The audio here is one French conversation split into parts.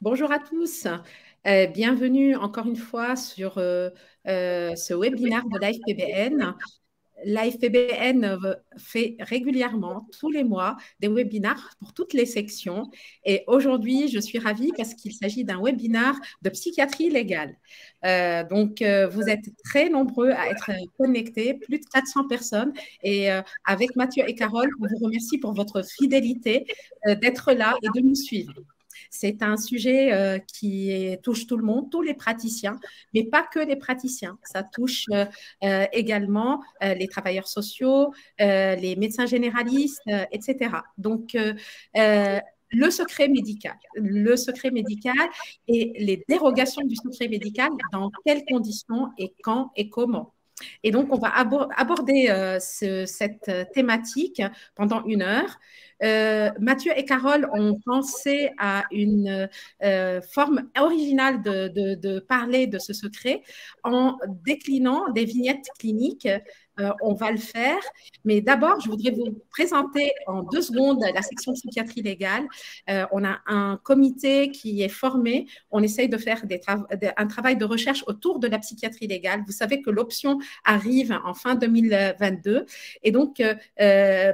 Bonjour à tous. Bienvenue encore une fois sur ce webinaire de l'AFPBN. L'AFPBN fait régulièrement, tous les mois, des webinaires pour toutes les sections. Et aujourd'hui, je suis ravie parce qu'il s'agit d'un webinaire de psychiatrie légale. Vous êtes très nombreux à être connectés, plus de 400 personnes. Et avec Mathieu et Carole, on vous remercie pour votre fidélité d'être là et de nous suivre. C'est un sujet qui touche tout le monde, tous les praticiens, mais pas que les praticiens. Ça touche également les travailleurs sociaux, les médecins généralistes, etc. Le secret médical et les dérogations du secret médical, dans quelles conditions et quand et comment. Et donc, on va aborder cette thématique pendant 1 heure. Mathieu et Carole ont pensé à une forme originale de parler de ce secret en déclinant des vignettes cliniques. On va le faire, mais d'abord, je voudrais vous présenter en 2 secondes la section psychiatrie légale. On a un comité qui est formé. On essaye de faire un travail de recherche autour de la psychiatrie légale. Vous savez que l'option arrive en fin 2022 et donc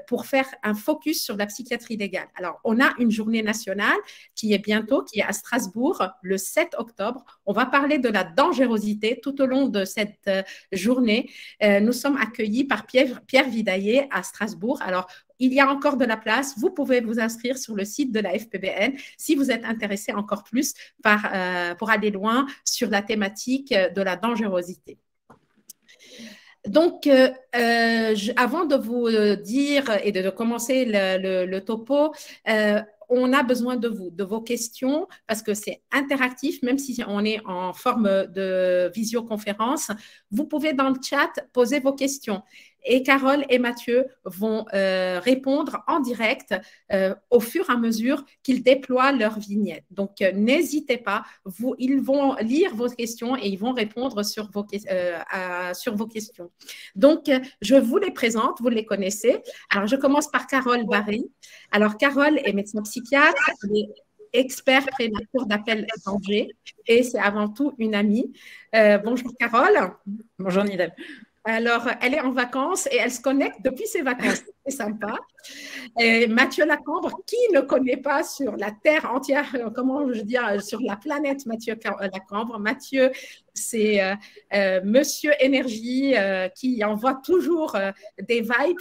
pour faire un focus sur la psychiatrie légale. Alors, on a une journée nationale qui est bientôt, qui est à Strasbourg, le 7 octobre. On va parler de la dangerosité tout au long de cette journée. Nous sommes accueillis par Pierre Vidaillé à Strasbourg. Alors, il y a encore de la place. Vous pouvez vous inscrire sur le site de la FPBN si vous êtes intéressé encore plus pour aller loin sur la thématique de la dangerosité. Donc, avant de vous dire et de commencer le topo, on a besoin de vous, de vos questions, parce que c'est interactif, même si on est en forme de visioconférence. Vous pouvez dans le chat poser vos questions. Et Carole et Mathieu vont répondre en direct au fur et à mesure qu'ils déploient leurs vignettes. Donc, n'hésitez pas, ils vont lire vos questions et ils vont répondre sur vos questions. Donc, je vous les présente, vous les connaissez. Alors, je commence par Carole Barry. Alors, Carole est médecin psychiatre, elle est expert prémature d'appel d'Angers et c'est avant tout une amie. Bonjour Carole. Bonjour Nidal. Alors, elle est en vacances et elle se connecte depuis ses vacances. C'est sympa. Et Mathieu Lacambre, qui ne connaît pas sur la Terre entière, comment je dis, sur la planète Mathieu Lacambre. Mathieu, c'est Monsieur Énergie qui envoie toujours des vibes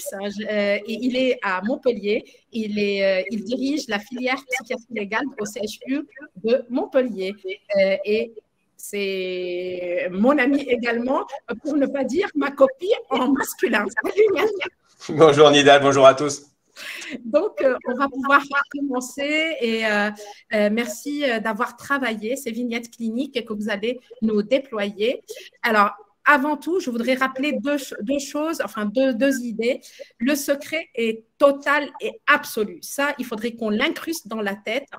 et il est à Montpellier. Il dirige la filière psychiatrie légale au CHU de Montpellier. Et c'est mon ami également, pour ne pas dire ma copie en masculin. Bonjour Nidal, bonjour à tous. Donc, on va pouvoir commencer et merci d'avoir travaillé ces vignettes cliniques que vous allez nous déployer. Alors, avant tout, je voudrais rappeler deux choses, enfin deux idées. Le secret est total et absolu. Ça, il faudrait qu'on l'incruste dans la tête.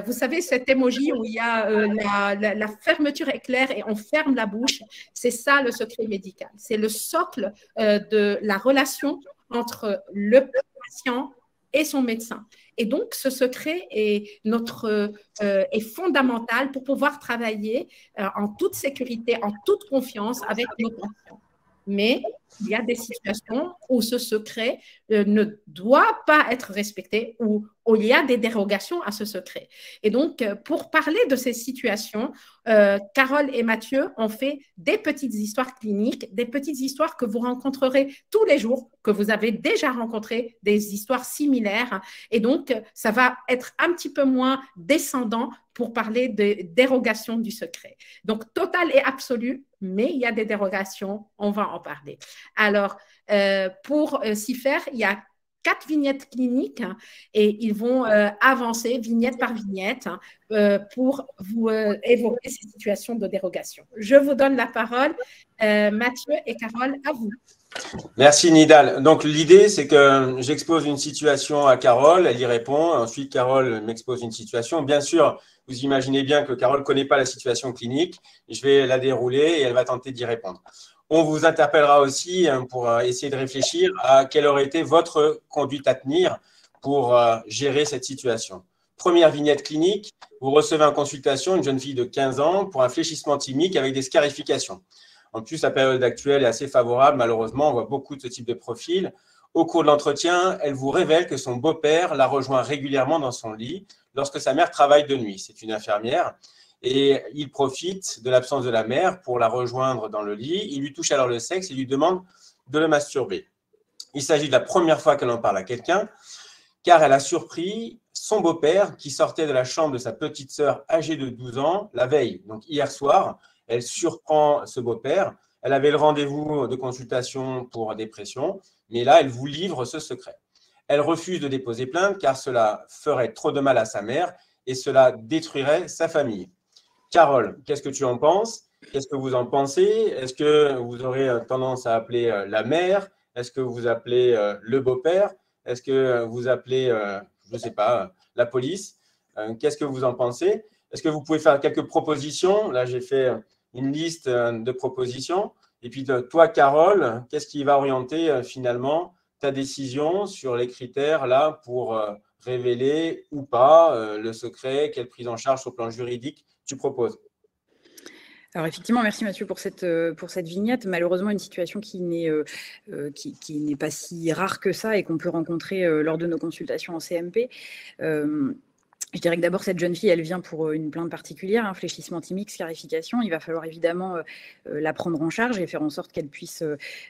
Vous savez, cet emoji où il y a la fermeture éclair et on ferme la bouche, c'est ça le secret médical. C'est le socle de la relation entre le patient et son médecin. Et donc, ce secret est fondamental pour pouvoir travailler en toute sécurité, en toute confiance avec nos patients. Mais il y a des situations où ce secret ne doit pas être respecté ou il y a des dérogations à ce secret. Et donc, pour parler de ces situations, Carole et Mathieu ont fait des petites histoires cliniques, des petites histoires que vous rencontrerez tous les jours, que vous avez déjà rencontrées, des histoires similaires. Et donc, ça va être un petit peu moins descendant pour parler de dérogation du secret. Donc, total et absolu, mais il y a des dérogations, on va en parler. Alors, pour s'y faire, il y a 4 vignettes cliniques et ils vont avancer vignette par vignette pour vous évoquer ces situations de dérogation. Je vous donne la parole. Mathieu et Carole, à vous. Merci Nidal. Donc l'idée, c'est que j'expose une situation à Carole, elle y répond. Ensuite, Carole m'expose une situation. Bien sûr, vous imaginez bien que Carole ne connaît pas la situation clinique. Je vais la dérouler et elle va tenter d'y répondre. On vous interpellera aussi pour essayer de réfléchir à quelle aurait été votre conduite à tenir pour gérer cette situation. Première vignette clinique, vous recevez en consultation une jeune fille de 15 ans pour un fléchissement thymique avec des scarifications. En plus, la période actuelle est assez favorable, malheureusement, on voit beaucoup de ce type de profil. Au cours de l'entretien, elle vous révèle que son beau-père la rejoint régulièrement dans son lit lorsque sa mère travaille de nuit. C'est une infirmière et il profite de l'absence de la mère pour la rejoindre dans le lit. Il lui touche alors le sexe et lui demande de le masturber. Il s'agit de la première fois qu'elle en parle à quelqu'un, car elle a surpris son beau-père qui sortait de la chambre de sa petite sœur âgée de 12 ans la veille. Donc hier soir, elle surprend ce beau-père. Elle avait le rendez-vous de consultation pour dépression, mais là, elle vous livre ce secret. Elle refuse de déposer plainte car cela ferait trop de mal à sa mère et cela détruirait sa famille. Carole, qu'est-ce que tu en penses? Qu'est-ce que vous en pensez? Est-ce que vous aurez tendance à appeler la mère? Est-ce que vous appelez le beau-père? Est-ce que vous appelez, je ne sais pas, la police? Qu'est-ce que vous en pensez? Est-ce que vous pouvez faire quelques propositions? Là, j'ai fait une liste de propositions. Et puis, toi, Carole, qu'est-ce qui va orienter finalement ta décision sur les critères là pour révéler ou pas le secret? Quelle prise en charge au plan juridique tu proposes? Alors effectivement, merci Mathieu pour cette vignette. Malheureusement, une situation qui n'est pas si rare que ça et qu'on peut rencontrer lors de nos consultations en CMP. Je dirais que d'abord, cette jeune fille, elle vient pour une plainte particulière, un fléchissement thymique, scarification. Il va falloir évidemment la prendre en charge et faire en sorte qu'elle puisse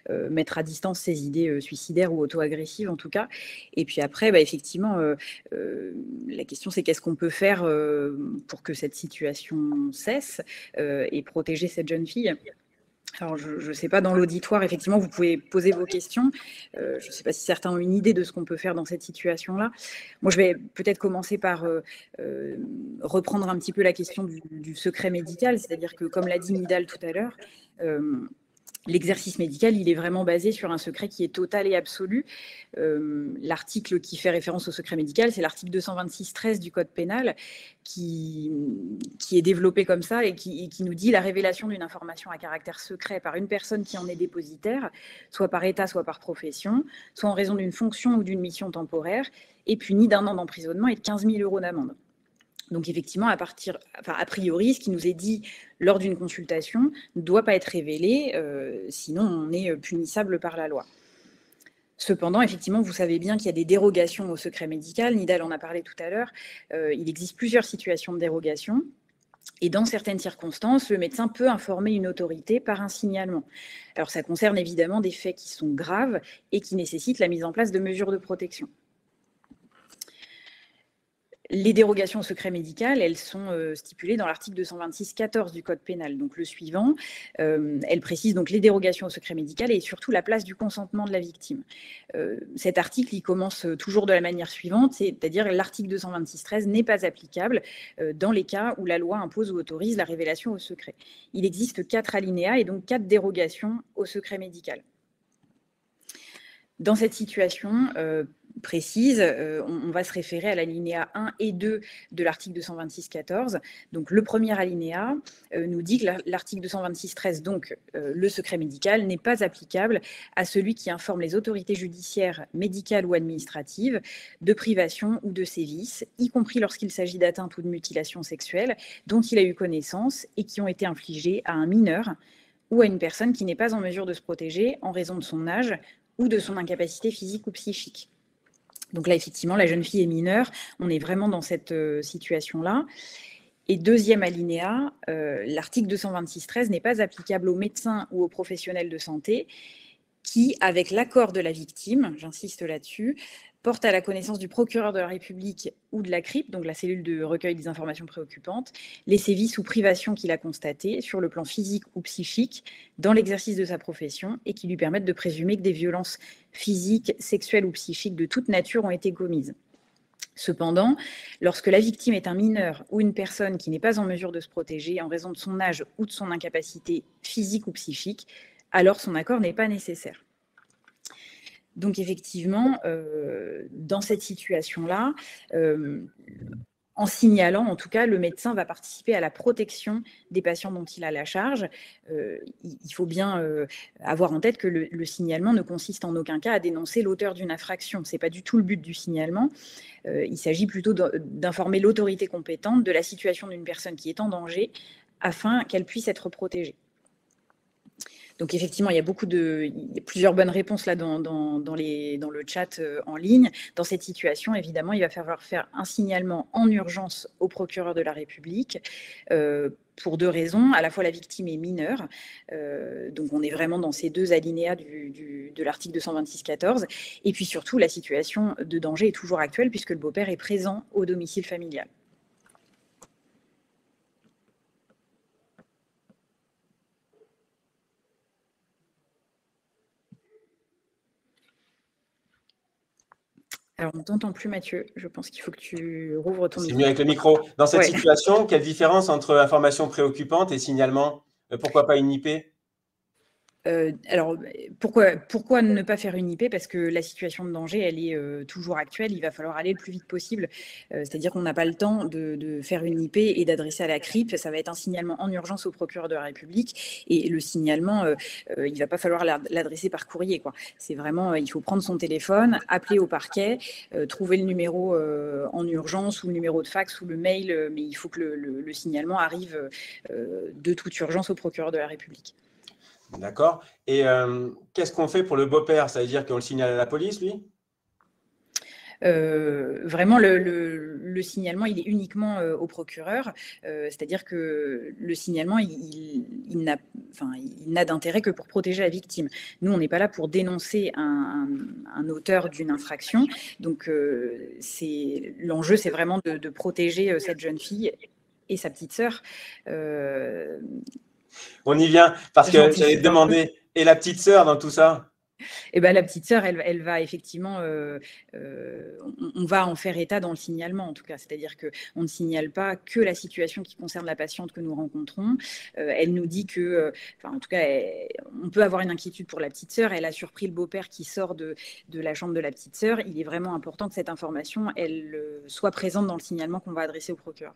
mettre à distance ses idées suicidaires ou auto-agressives en tout cas. Et puis après, effectivement, la question c'est qu'est-ce qu'on peut faire pour que cette situation cesse et protéger cette jeune fille. Alors, je ne sais pas, dans l'auditoire, effectivement, vous pouvez poser vos questions. Je ne sais pas si certains ont une idée de ce qu'on peut faire dans cette situation-là. Moi, je vais peut-être commencer par reprendre un petit peu la question du secret médical, c'est-à-dire que, comme l'a dit Nidal tout à l'heure, l'exercice médical, il est vraiment basé sur un secret qui est total et absolu. L'article qui fait référence au secret médical, c'est l'article 226-13 du Code pénal qui est développé comme ça et qui nous dit la révélation d'une information à caractère secret par une personne qui en est dépositaire, soit par état, soit par profession, soit en raison d'une fonction ou d'une mission temporaire, est punie d'1 an d'emprisonnement et de 15 000 € d'amende. Donc effectivement, a priori, ce qui nous est dit lors d'une consultation ne doit pas être révélé, sinon on est punissable par la loi. Cependant, effectivement, vous savez bien qu'il y a des dérogations au secret médical. Nidal en a parlé tout à l'heure. Il existe plusieurs situations de dérogation. Et dans certaines circonstances, le médecin peut informer une autorité par un signalement. Alors ça concerne évidemment des faits qui sont graves et qui nécessitent la mise en place de mesures de protection. Les dérogations au secret médical, elles sont stipulées dans l'article 226-14 du Code pénal. Donc le suivant, elle précise donc les dérogations au secret médical et surtout la place du consentement de la victime. Cet article, il commence toujours de la manière suivante, c'est-à-dire l'article 226-13 n'est pas applicable dans les cas où la loi impose ou autorise la révélation au secret. Il existe 4 alinéas et donc 4 dérogations au secret médical. Dans cette situation précise, on va se référer à l'alinéa 1 et 2 de l'article 226-14. Donc, le premier alinéa nous dit que l'article 226-13, donc le secret médical, n'est pas applicable à celui qui informe les autorités judiciaires, médicales ou administratives de privation ou de sévices, y compris lorsqu'il s'agit d'atteinte ou de mutilation sexuelle, dont il a eu connaissance et qui ont été infligées à un mineur ou à une personne qui n'est pas en mesure de se protéger en raison de son âge ou de son incapacité physique ou psychique. Donc là, effectivement, la jeune fille est mineure, on est vraiment dans cette situation-là. Et deuxième alinéa, l'article 226-13 n'est pas applicable aux médecins ou aux professionnels de santé qui, avec l'accord de la victime, j'insiste là-dessus, portent à la connaissance du procureur de la République ou de la CRIP, donc la cellule de recueil des informations préoccupantes, les sévices ou privations qu'il a constatés sur le plan physique ou psychique dans l'exercice de sa profession et qui lui permettent de présumer que des violences physiques, sexuelles ou psychiques de toute nature ont été commises. Cependant, lorsque la victime est un mineur ou une personne qui n'est pas en mesure de se protéger en raison de son âge ou de son incapacité physique ou psychique, alors son accord n'est pas nécessaire. Donc effectivement, dans cette situation-là, en signalant, en tout cas, le médecin va participer à la protection des patients dont il a la charge. Il faut bien avoir en tête que le signalement ne consiste en aucun cas à dénoncer l'auteur d'une infraction. Ce n'est pas du tout le but du signalement. Il s'agit plutôt d'informer l'autorité compétente de la situation d'une personne qui est en danger afin qu'elle puisse être protégée. Donc effectivement, il y a plusieurs bonnes réponses là dans le chat en ligne. Dans cette situation, évidemment, il va falloir faire un signalement en urgence au procureur de la République pour deux raisons. À la fois, la victime est mineure, donc on est vraiment dans ces deux alinéas de l'article 226-14. Et puis surtout, la situation de danger est toujours actuelle puisque le beau-père est présent au domicile familial. Alors, on ne t'entend plus, Mathieu. Je pense qu'il faut que tu rouvres ton micro. C'est mieux avec le micro. Dans cette situation, quelle différence entre information préoccupante et signalement? Pourquoi pas une IP? Alors, pourquoi ne pas faire une IP? Parce que la situation de danger, elle est toujours actuelle. Il va falloir aller le plus vite possible. C'est-à-dire qu'on n'a pas le temps de faire une IP et d'adresser à la CRIP. Ça va être un signalement en urgence au procureur de la République. Et le signalement, il ne va pas falloir l'adresser par courrier, quoi. C'est vraiment, il faut prendre son téléphone, appeler au parquet, trouver le numéro en urgence ou le numéro de fax ou le mail. Mais il faut que le signalement arrive de toute urgence au procureur de la République. D'accord. Et qu'est-ce qu'on fait pour le beau-père? Ça veut dire qu'on le signale à la police, lui? Vraiment, le signalement, il est uniquement au procureur. C'est-à-dire que le signalement, il n'a d'intérêt que pour protéger la victime. Nous, on n'est pas là pour dénoncer un auteur d'une infraction. Donc, l'enjeu, c'est vraiment de protéger cette jeune fille et sa petite sœur. On y vient, parce que j'allais te demander, et la petite sœur dans tout ça? Eh ben, la petite sœur, elle va effectivement, on va en faire état dans le signalement en tout cas, c'est-à-dire qu'on ne signale pas que la situation qui concerne la patiente que nous rencontrons. Elle nous dit que, en tout cas, on peut avoir une inquiétude pour la petite sœur. Elle a surpris le beau-père qui sort de la chambre de la petite sœur. Il est vraiment important que cette information, elle soit présente dans le signalement qu'on va adresser au procureur.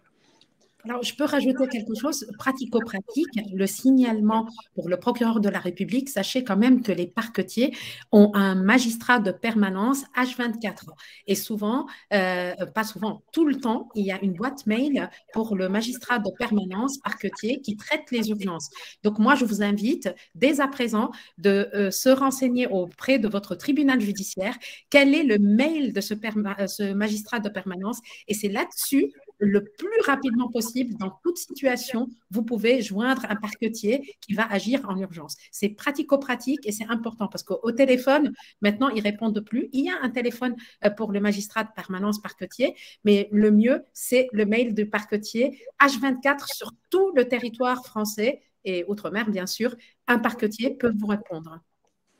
Alors, je peux rajouter quelque chose pratico-pratique. Le signalement pour le procureur de la République, sachez quand même que les parquetiers ont un magistrat de permanence H24. Et souvent, pas souvent, tout le temps, il y a une boîte mail pour le magistrat de permanence parquetier qui traite les urgences. Donc, moi, je vous invite dès à présent de se renseigner auprès de votre tribunal judiciaire quel est le mail de ce magistrat de permanence. Et c'est là-dessus, le plus rapidement possible, dans toute situation, vous pouvez joindre un parquetier qui va agir en urgence. C'est pratico-pratique et c'est important parce qu'au téléphone, maintenant, ils ne répondent plus. Il y a un téléphone pour le magistrat de permanence parquetier, mais le mieux, c'est le mail du parquetier H24 sur tout le territoire français et outre-mer, bien sûr. Un parquetier peut vous répondre.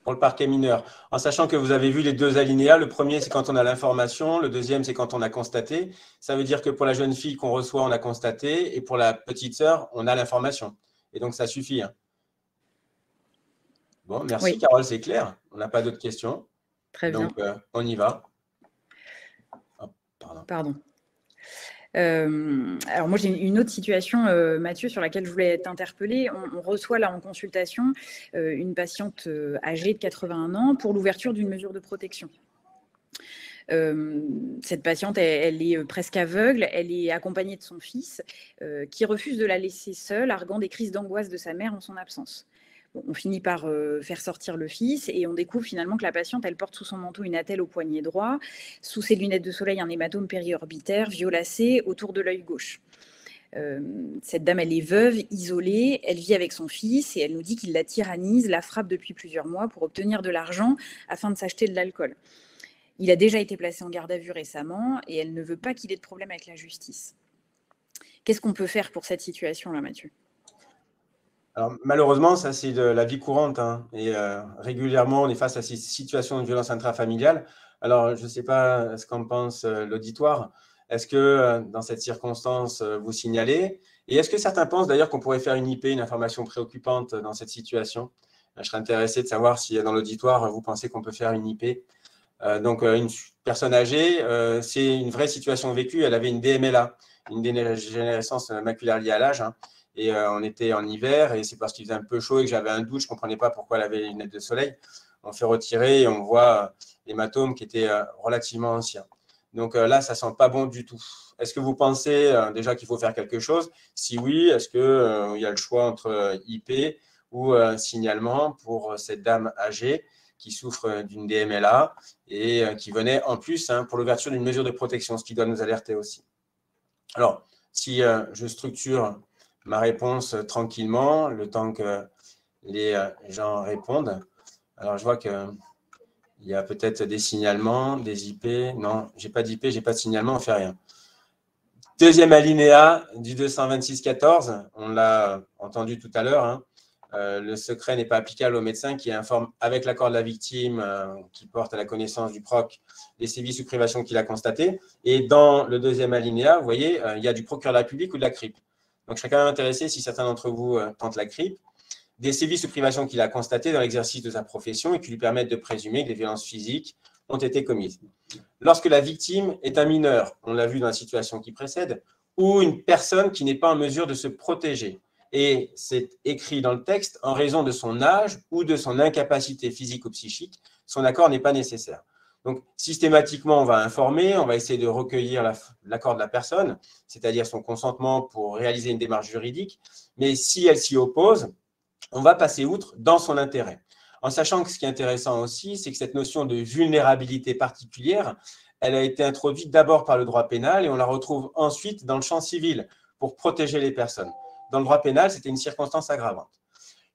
Pour le parquet mineur, en sachant que vous avez vu les deux alinéas. Le premier, c'est quand on a l'information. Le deuxième, c'est quand on a constaté. Ça veut dire que pour la jeune fille qu'on reçoit, on a constaté. Et pour la petite sœur, on a l'information. Et donc, ça suffit. Bon, merci oui. Carole, c'est clair. On n'a pas d'autres questions. Très bien. Donc, on y va. Oh, pardon. Alors moi j'ai une autre situation, Mathieu, sur laquelle je voulais t'interpeller. On reçoit là en consultation une patiente âgée de 81 ans pour l'ouverture d'une mesure de protection. Cette patiente, elle est presque aveugle, elle est accompagnée de son fils qui refuse de la laisser seule, arguant des crises d'angoisse de sa mère en son absence. Bon, on finit par faire sortir le fils et on découvre finalement que la patiente, elle porte sous son manteau une attelle au poignet droit, sous ses lunettes de soleil un hématome périorbitaire violacé autour de l'œil gauche. Cette dame, elle est veuve, isolée, elle vit avec son fils et elle nous dit qu'il la tyrannise, la frappe depuis plusieurs mois pour obtenir de l'argent afin de s'acheter de l'alcool. Il a déjà été placé en garde à vue récemment et elle ne veut pas qu'il ait de problème avec la justice. Qu'est-ce qu'on peut faire pour cette situation-là, Mathieu ? Alors, malheureusement, ça, c'est de la vie courante. Et régulièrement, on est face à ces situations de violence intrafamiliale. Alors, je ne sais pas ce qu'en pense l'auditoire. Est-ce que, dans cette circonstance, vous signalez? Et est-ce que certains pensent d'ailleurs qu'on pourrait faire une IP, une information préoccupante dans cette situation? Je serais intéressé de savoir si, dans l'auditoire, vous pensez qu'on peut faire une IP. Donc, une personne âgée, c'est une vraie situation vécue. Elle avait une DMLA. une dégénérescence maculaire liée à l'âge. Hein. Et on était en hiver et c'est parce qu'il faisait un peu chaud et que j'avais un doute. Je ne comprenais pas pourquoi elle avait les lunettes de soleil. On fait retirer et on voit l'hématome qui était relativement ancien. Donc là, ça ne sent pas bon du tout. Est-ce que vous pensez déjà qu'il faut faire quelque chose? Si oui, est-ce qu'il y a le choix entre IP ou un signalement pour cette dame âgée qui souffre d'une DMLA et qui venait en plus pour l'ouverture d'une mesure de protection, ce qui doit nous alerter aussi. Alors, si je structure ma réponse tranquillement, le temps que les gens répondent, alors je vois qu'il y a peut-être des signalements, des IP. Non, je n'ai pas d'IP, je n'ai pas de signalement, on ne fait rien. Deuxième alinéa du 226.14, on l'a entendu tout à l'heure, hein. Le secret n'est pas applicable au médecin qui informe avec l'accord de la victime qui porte à la connaissance du proc les sévices ou privations qu'il a constatés. Et dans le deuxième alinéa, vous voyez, il y a du procureur de la République ou de la CRIP. Donc, je serais quand même intéressé, si certains d'entre vous tentent la CRIP, des sévices ou privations qu'il a constatés dans l'exercice de sa profession et qui lui permettent de présumer que des violences physiques ont été commises. Lorsque la victime est un mineur, on l'a vu dans la situation qui précède, ou une personne qui n'est pas en mesure de se protéger. Et c'est écrit dans le texte, en raison de son âge ou de son incapacité physique ou psychique, son accord n'est pas nécessaire. Donc, systématiquement, on va informer, on va essayer de recueillir l'accord de la personne, c'est-à-dire son consentement pour réaliser une démarche juridique, mais si elle s'y oppose, on va passer outre dans son intérêt. En sachant que ce qui est intéressant aussi, c'est que cette notion de vulnérabilité particulière, elle a été introduite d'abord par le droit pénal et on la retrouve ensuite dans le champ civil pour protéger les personnes. Dans le droit pénal, c'était une circonstance aggravante.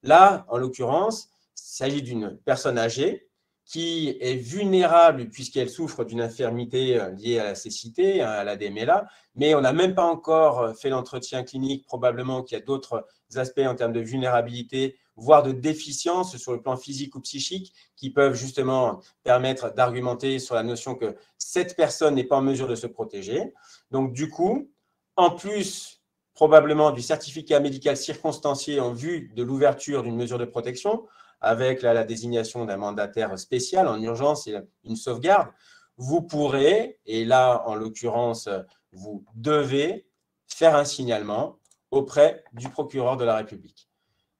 Là, en l'occurrence, il s'agit d'une personne âgée qui est vulnérable puisqu'elle souffre d'une infirmité liée à la cécité, à la DMLA, mais on n'a même pas encore fait l'entretien clinique, probablement qu'il y a d'autres aspects en termes de vulnérabilité, voire de déficience sur le plan physique ou psychique, qui peuvent justement permettre d'argumenter sur la notion que cette personne n'est pas en mesure de se protéger. Donc du coup, en plus probablement du certificat médical circonstancié en vue de l'ouverture d'une mesure de protection, avec la désignation d'un mandataire spécial en urgence et une sauvegarde, vous pourrez, et là en l'occurrence, vous devez faire un signalement auprès du procureur de la République.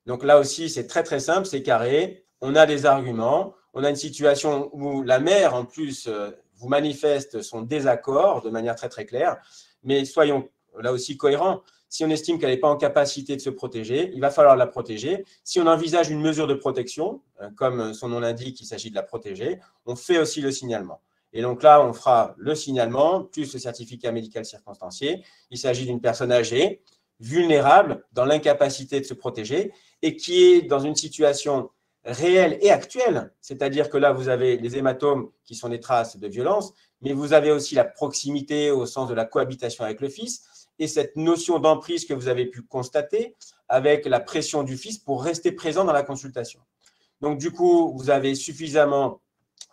Donc là aussi, c'est très très simple, c'est carré, on a des arguments, on a une situation où la mère en plus vous manifeste son désaccord de manière très très claire, mais soyons là aussi cohérents. Si on estime qu'elle n'est pas en capacité de se protéger, il va falloir la protéger. Si on envisage une mesure de protection, comme son nom l'indique, il s'agit de la protéger, on fait aussi le signalement. Et donc là, on fera le signalement plus le certificat médical circonstancié. Il s'agit d'une personne âgée, vulnérable, dans l'incapacité de se protéger et qui est dans une situation réelle et actuelle. C'est-à-dire que là, vous avez les hématomes qui sont des traces de violence, mais vous avez aussi la proximité au sens de la cohabitation avec le fils et cette notion d'emprise que vous avez pu constater avec la pression du fils pour rester présent dans la consultation. Donc, du coup, vous avez suffisamment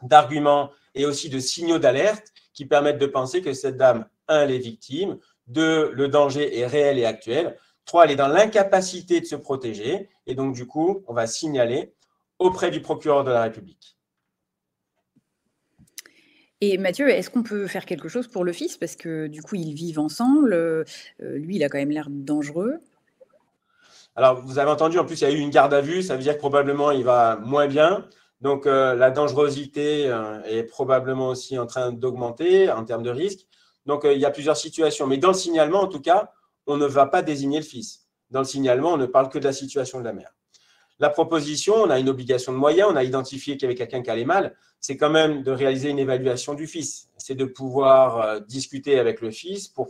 d'arguments et aussi de signaux d'alerte qui permettent de penser que cette dame, 1, elle est victime, 2, le danger est réel et actuel, 3, elle est dans l'incapacité de se protéger et donc, du coup, on va signaler auprès du procureur de la République. Et Mathieu, est-ce qu'on peut faire quelque chose pour le fils? Parce que du coup, ils vivent ensemble. Lui, il a quand même l'air dangereux. Alors, vous avez entendu, en plus, il y a eu une garde à vue. Ça veut dire que probablement, il va moins bien. Donc, la dangerosité est probablement aussi en train d'augmenter en termes de risque. Donc, il y a plusieurs situations. Mais dans le signalement, en tout cas, on ne va pas désigner le fils. Dans le signalement, on ne parle que de la situation de la mère. La proposition, on a une obligation de moyens, on a identifié qu'il y avait quelqu'un qui allait mal, c'est quand même de réaliser une évaluation du fils. C'est de pouvoir discuter avec le fils pour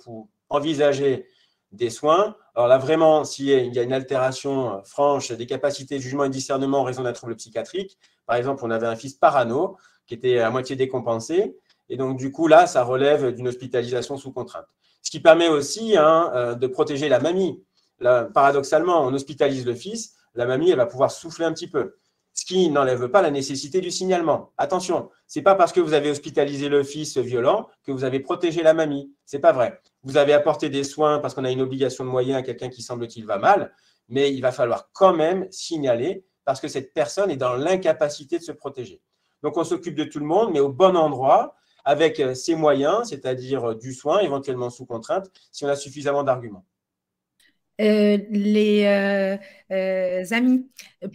envisager des soins. Alors là, vraiment, s'il y a une altération franche des capacités de jugement et de discernement en raison d'un trouble psychiatrique, par exemple, on avait un fils parano qui était à moitié décompensé, et donc du coup, là, ça relève d'une hospitalisation sous contrainte. Ce qui permet aussi de protéger la mamie. Là, paradoxalement, on hospitalise le fils, la mamie, elle va pouvoir souffler un petit peu. Ce qui n'enlève pas la nécessité du signalement. Attention, ce n'est pas parce que vous avez hospitalisé le fils violent que vous avez protégé la mamie. Ce n'est pas vrai. Vous avez apporté des soins parce qu'on a une obligation de moyens à quelqu'un qui semble-t-il va mal, mais il va falloir quand même signaler parce que cette personne est dans l'incapacité de se protéger. Donc, on s'occupe de tout le monde, mais au bon endroit avec ses moyens, c'est-à-dire du soin, éventuellement sous contrainte, si on a suffisamment d'arguments. Les amis,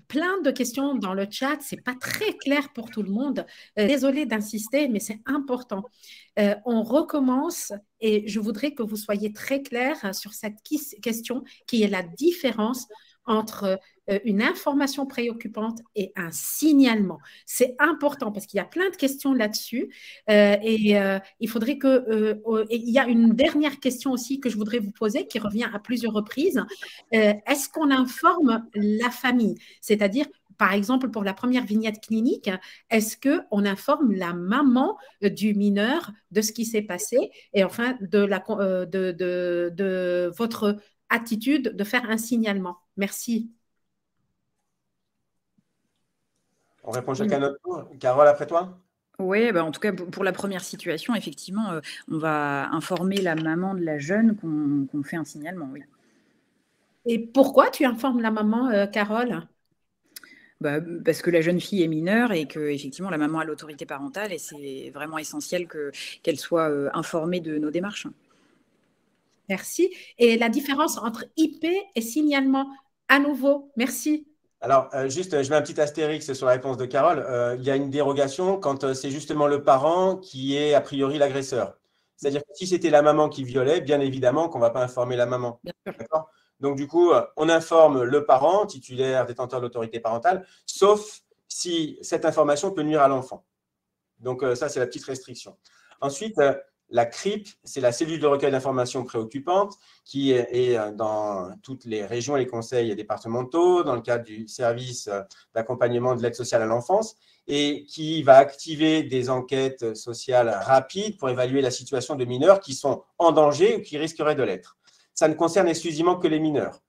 plein de questions dans le chat, c'est pas très clair pour tout le monde. Désolée d'insister, mais c'est important. On recommence et je voudrais que vous soyez très clairs sur cette question qui est la différence entre une information préoccupante et un signalement. C'est important parce qu'il y a plein de questions là-dessus il faudrait il y a une dernière question aussi que je voudrais vous poser qui revient à plusieurs reprises. Est-ce qu'on informe la famille? C'est-à-dire, par exemple, pour la première vignette clinique, est-ce qu'on informe la maman du mineur de ce qui s'est passé et enfin de votre attitude de faire un signalement? Merci. On répond chacun à notre tour. Carole, après toi? Oui, en tout cas, pour la première situation, effectivement, on va informer la maman de la jeune qu'on fait un signalement, oui. Et pourquoi tu informes la maman, Carole? Parce que la jeune fille est mineure et que effectivement la maman a l'autorité parentale et c'est vraiment essentiel qu'elle soit informée de nos démarches. Merci. Et la différence entre IP et signalement, à nouveau, merci. Alors, juste, je mets un petit astérix sur la réponse de Carole. Il y a une dérogation quand c'est justement le parent qui est a priori l'agresseur. C'est-à-dire que si c'était la maman qui violait, bien évidemment qu'on ne va pas informer la maman. D'accord ? Donc, du coup, on informe le parent, titulaire, détenteur de l'autorité parentale, sauf si cette information peut nuire à l'enfant. Donc, ça, c'est la petite restriction. Ensuite, la CRIP, c'est la cellule de recueil d'informations préoccupantes qui est dans toutes les régions et les conseils départementaux, dans le cadre du service d'accompagnement de l'aide sociale à l'enfance, et qui va activer des enquêtes sociales rapides pour évaluer la situation de mineurs qui sont en danger ou qui risqueraient de l'être. Ça ne concerne exclusivement que les mineurs.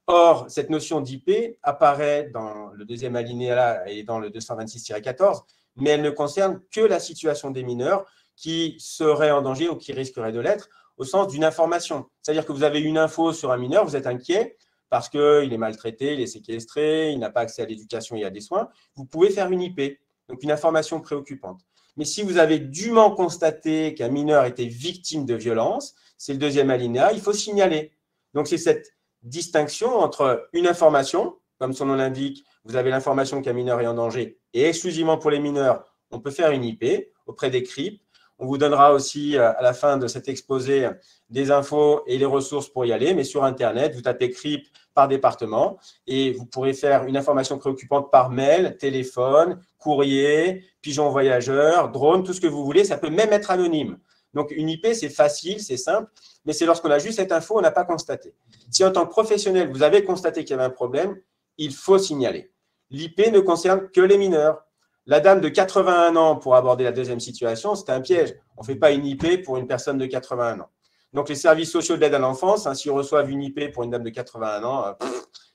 Or, cette notion d'IP apparaît dans le deuxième alinéa et dans le 226-14, mais elle ne concerne que la situation des mineurs qui seraient en danger ou qui risqueraient de l'être au sens d'une information. C'est-à-dire que vous avez une info sur un mineur, vous êtes inquiet parce qu'il est maltraité, il est séquestré, il n'a pas accès à l'éducation et à des soins. Vous pouvez faire une IP, donc une information préoccupante. Mais si vous avez dûment constaté qu'un mineur était victime de violence, c'est le deuxième alinéa, il faut signaler. Donc, c'est cette distinction entre une information, comme son nom l'indique, vous avez l'information qu'un mineur est en danger, et exclusivement pour les mineurs, on peut faire une IP auprès des CRIP. On vous donnera aussi à la fin de cet exposé des infos et les ressources pour y aller, mais sur Internet, vous tapez CRIP par département et vous pourrez faire une information préoccupante par mail, téléphone, courrier, pigeon voyageur, drone, tout ce que vous voulez. Ça peut même être anonyme. Donc, une IP, c'est facile, c'est simple, mais c'est lorsqu'on a juste cette info, on n'a pas constaté. Si en tant que professionnel, vous avez constaté qu'il y avait un problème, il faut signaler. L'IP ne concerne que les mineurs. La dame de 81 ans, pour aborder la deuxième situation, c'était un piège. On ne fait pas une IP pour une personne de 81 ans. Donc, les services sociaux de l'aide à l'enfance, s'ils reçoivent une IP pour une dame de 81 ans,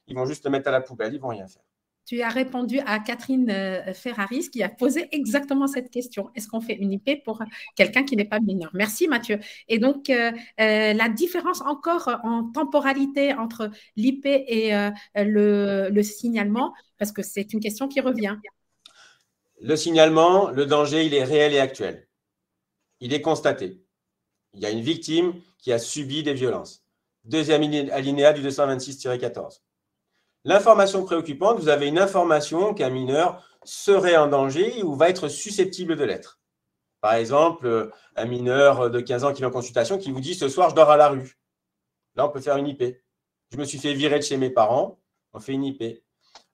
ils vont juste le mettre à la poubelle, ils ne vont rien faire. Tu as répondu à Catherine Ferraris qui a posé exactement cette question. Est-ce qu'on fait une IP pour quelqu'un qui n'est pas mineur? Merci Mathieu. Et donc, la différence encore en temporalité entre l'IP et le signalement, parce que c'est une question qui revient. Le signalement, le danger, il est réel et actuel. Il est constaté. Il y a une victime qui a subi des violences. Deuxième alinéa du 226-14. L'information préoccupante, vous avez une information qu'un mineur serait en danger ou va être susceptible de l'être. Par exemple, un mineur de 15 ans qui est en consultation qui vous dit « Ce soir, je dors à la rue ». Là, on peut faire une IP. Je me suis fait virer de chez mes parents, on fait une IP.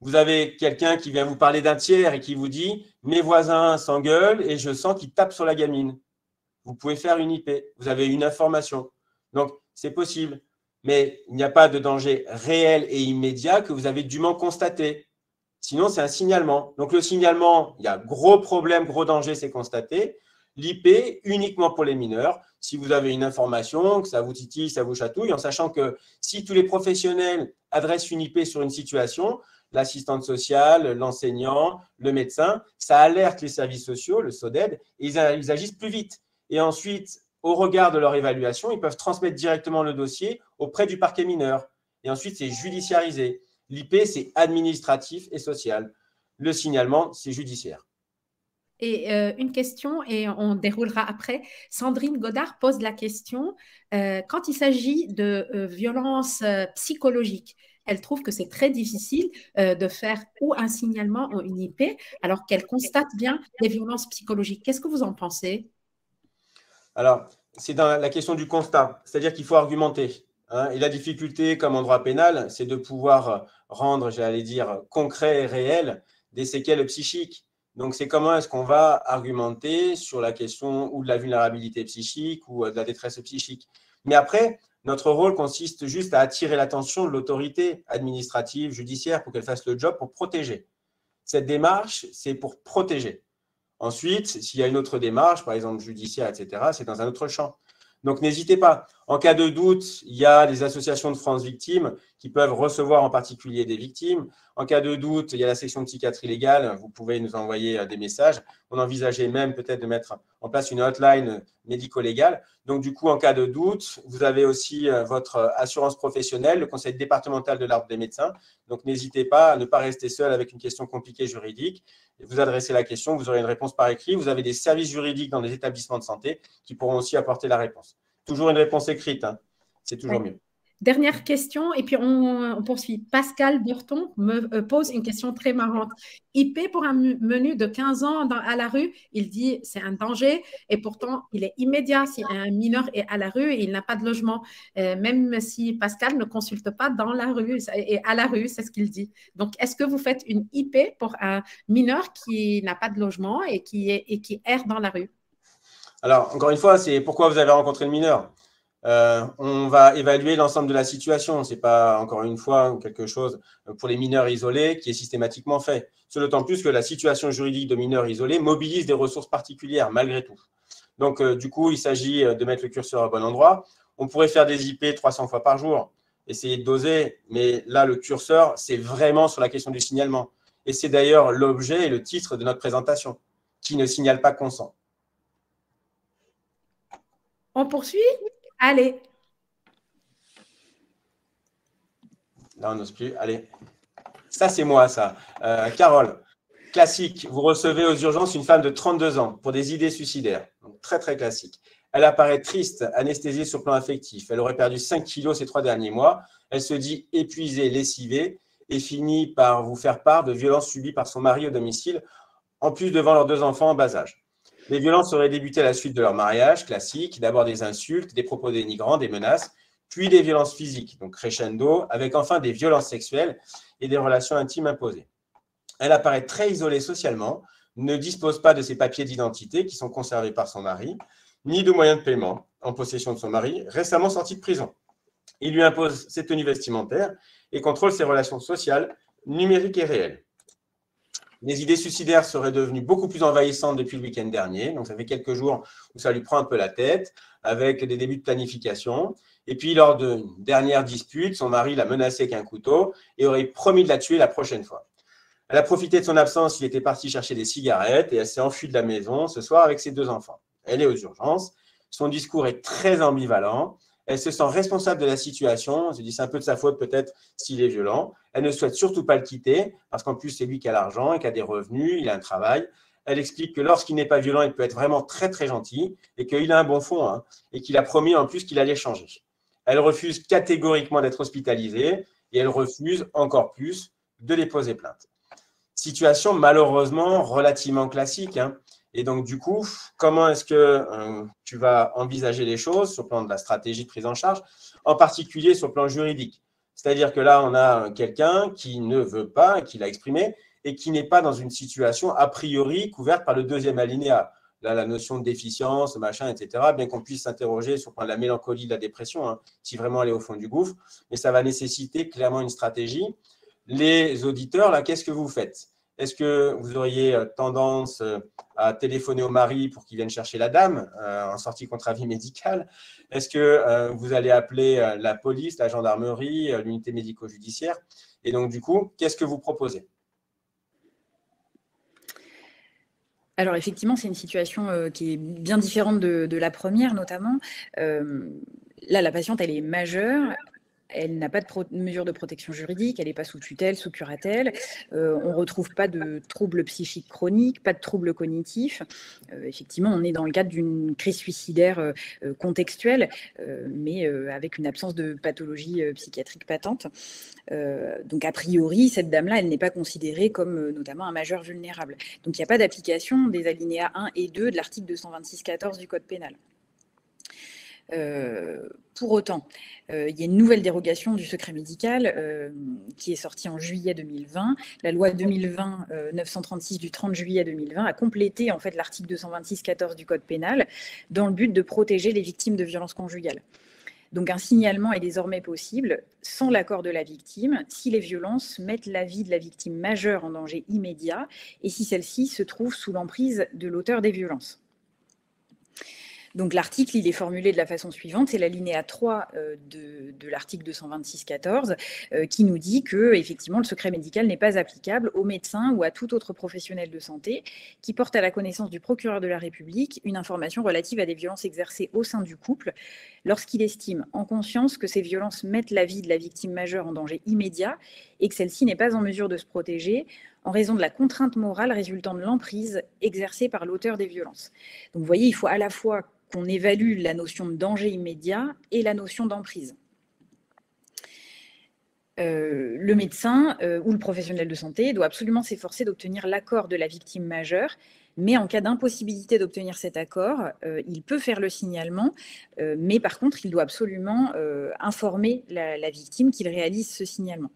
Vous avez quelqu'un qui vient vous parler d'un tiers et qui vous dit « Mes voisins s'engueulent et je sens qu'ils tapent sur la gamine ». Vous pouvez faire une IP. Vous avez une information. Donc, c'est possible. Mais il n'y a pas de danger réel et immédiat que vous avez dûment constaté. Sinon, c'est un signalement. Donc, le signalement, il y a gros problème, gros danger, c'est constaté. L'IP, uniquement pour les mineurs. Si vous avez une information, que ça vous titille, ça vous chatouille, en sachant que si tous les professionnels adressent une IP sur une situation, l'assistante sociale, l'enseignant, le médecin, ça alerte les services sociaux, le SODED, et ils agissent plus vite. Et ensuite, au regard de leur évaluation, ils peuvent transmettre directement le dossier auprès du parquet mineur. Et ensuite, c'est judiciarisé. L'IP, c'est administratif et social. Le signalement, c'est judiciaire. Et une question, et on déroulera après. Sandrine Godard pose la question, quand il s'agit de violences psychologiques, elle trouve que c'est très difficile de faire ou un signalement ou une IP, alors qu'elle constate bien les violences psychologiques. Qu'est-ce que vous en pensez? Alors, c'est dans la question du constat, c'est-à-dire qu'il faut argumenter, hein. Et la difficulté, comme en droit pénal, c'est de pouvoir rendre, j'allais dire, concret et réel des séquelles psychiques. Donc, c'est comment est-ce qu'on va argumenter sur la question ou de la vulnérabilité psychique ou de la détresse psychique. Mais après, notre rôle consiste juste à attirer l'attention de l'autorité administrative, judiciaire, pour qu'elle fasse le job pour protéger. Cette démarche, c'est pour protéger. Ensuite, s'il y a une autre démarche, par exemple judiciaire, etc., c'est dans un autre champ. Donc, n'hésitez pas. En cas de doute, il y a les associations de France Victimes qui peuvent recevoir en particulier des victimes. En cas de doute, il y a la section de psychiatrie légale. Vous pouvez nous envoyer des messages. On envisageait même peut-être de mettre en place une hotline médico-légale. Donc, du coup, en cas de doute, vous avez aussi votre assurance professionnelle, le conseil départemental de l'ordre des médecins. Donc, n'hésitez pas à ne pas rester seul avec une question compliquée juridique. Vous adressez la question, vous aurez une réponse par écrit. Vous avez des services juridiques dans les établissements de santé qui pourront aussi apporter la réponse. Toujours une réponse écrite, hein. C'est toujours mieux. Dernière question, et puis on poursuit. Pascal Burton me pose une question très marrante. IP pour un menu de 15 ans à la rue, il dit c'est un danger, et pourtant il est immédiat si un mineur est à la rue et il n'a pas de logement, même si Pascal ne consulte pas dans la rue et à la rue, c'est ce qu'il dit. Donc, est-ce que vous faites une IP pour un mineur qui n'a pas de logement et qui erre dans la rue? Alors, encore une fois, c'est pourquoi vous avez rencontré le mineur. On va évaluer l'ensemble de la situation. Ce n'est pas, encore une fois, quelque chose pour les mineurs isolés qui est systématiquement fait. C'est d'autant plus que la situation juridique de mineurs isolés mobilise des ressources particulières, malgré tout. Donc, du coup, il s'agit de mettre le curseur au bon endroit. On pourrait faire des IP 300 fois par jour, essayer de doser, mais là, le curseur, c'est vraiment sur la question du signalement. Et c'est d'ailleurs l'objet et le titre de notre présentation, qui ne signale pas consent. On poursuit? Allez. Là, on n'ose plus. Allez. Ça, c'est moi, ça. Carole, classique. Vous recevez aux urgences une femme de 32 ans pour des idées suicidaires. Donc, très, très classique. Elle apparaît triste, anesthésiée sur le plan affectif. Elle aurait perdu 5 kilos ces 3 derniers mois. Elle se dit épuisée, lessivée et finit par vous faire part de violences subies par son mari au domicile, en plus devant leurs 2 enfants en bas âge. Les violences auraient débuté à la suite de leur mariage, classique. D'abord des insultes, des propos dénigrants, des menaces, puis des violences physiques, donc crescendo, avec enfin des violences sexuelles et des relations intimes imposées. Elle apparaît très isolée socialement, ne dispose pas de ses papiers d'identité qui sont conservés par son mari, ni de moyens de paiement en possession de son mari, récemment sorti de prison. Il lui impose ses tenues vestimentaires et contrôle ses relations sociales, numériques et réelles. Les idées suicidaires seraient devenues beaucoup plus envahissantes depuis le week-end dernier. Donc, ça fait quelques jours où ça lui prend un peu la tête, avec des débuts de planification. Et puis, lors d'une dernière dispute, son mari l'a menacée avec un couteau et aurait promis de la tuer la prochaine fois. Elle a profité de son absence, il était parti chercher des cigarettes et elle s'est enfuie de la maison ce soir avec ses 2 enfants. Elle est aux urgences. Son discours est très ambivalent. Elle se sent responsable de la situation. Elle se dit c'est un peu de sa faute peut-être s'il est violent. Elle ne souhaite surtout pas le quitter parce qu'en plus, c'est lui qui a l'argent et qui a des revenus, il a un travail. Elle explique que lorsqu'il n'est pas violent, il peut être vraiment très, très gentil et qu'il a un bon fond, hein, et qu'il a promis en plus qu'il allait changer. Elle refuse catégoriquement d'être hospitalisée et elle refuse encore plus de déposer plainte. Situation malheureusement relativement classique, hein. Et donc, du coup, comment est-ce que tu vas envisager les choses sur le plan de la stratégie de prise en charge, en particulier sur le plan juridique? C'est-à-dire que là, on a quelqu'un qui ne veut pas, qui l'a exprimé, et qui n'est pas dans une situation a priori couverte par le 2e alinéa. Là, la notion de déficience, machin, etc., bien qu'on puisse s'interroger sur le plan de la mélancolie, de la dépression, hein, si vraiment elle est au fond du gouffre, mais ça va nécessiter clairement une stratégie. Les auditeurs, là, qu'est-ce que vous faites? Est-ce que vous auriez tendance à téléphoner au mari pour qu'il vienne chercher la dame en sortie contre avis médical? Est-ce que vous allez appeler la police, la gendarmerie, l'unité médico-judiciaire? Et donc, du coup, qu'est-ce que vous proposez? Alors, effectivement, c'est une situation qui est bien différente de la première, notamment. Là, la patiente, elle est majeure. elle n'a pas de mesure de protection juridique, elle n'est pas sous tutelle, sous curatelle. On ne retrouve pas de troubles psychiques chroniques, pas de troubles cognitifs. Effectivement, on est dans le cadre d'une crise suicidaire contextuelle, mais avec une absence de pathologie psychiatrique patente. Donc, a priori, cette dame-là, elle n'est pas considérée comme notamment un majeur vulnérable. Donc, il n'y a pas d'application des alinéas 1 et 2 de l'article 226-14 du Code pénal. Pour autant, il y a une nouvelle dérogation du secret médical qui est sortie en juillet 2020. La loi 2020-936 du 30 juillet 2020 a complété en fait l'article 226-14 du Code pénal dans le but de protéger les victimes de violences conjugales. Donc un signalement est désormais possible sans l'accord de la victime si les violences mettent la vie de la victime majeure en danger immédiat et si celle-ci se trouve sous l'emprise de l'auteur des violences. Donc l'article, il est formulé de la façon suivante, c'est l'alinéa 3 de l'article 226-14 qui nous dit que effectivement le secret médical n'est pas applicable aux médecins ou à tout autre professionnel de santé qui porte à la connaissance du procureur de la République une information relative à des violences exercées au sein du couple lorsqu'il estime en conscience que ces violences mettent la vie de la victime majeure en danger immédiat et que celle-ci n'est pas en mesure de se protéger en raison de la contrainte morale résultant de l'emprise exercée par l'auteur des violences. Donc vous voyez, il faut à la fois qu'on évalue la notion de danger immédiat et la notion d'emprise. Le médecin ou le professionnel de santé doit absolument s'efforcer d'obtenir l'accord de la victime majeure, mais en cas d'impossibilité d'obtenir cet accord, il peut faire le signalement, mais par contre, il doit absolument informer la victime qu'il réalise ce signalement.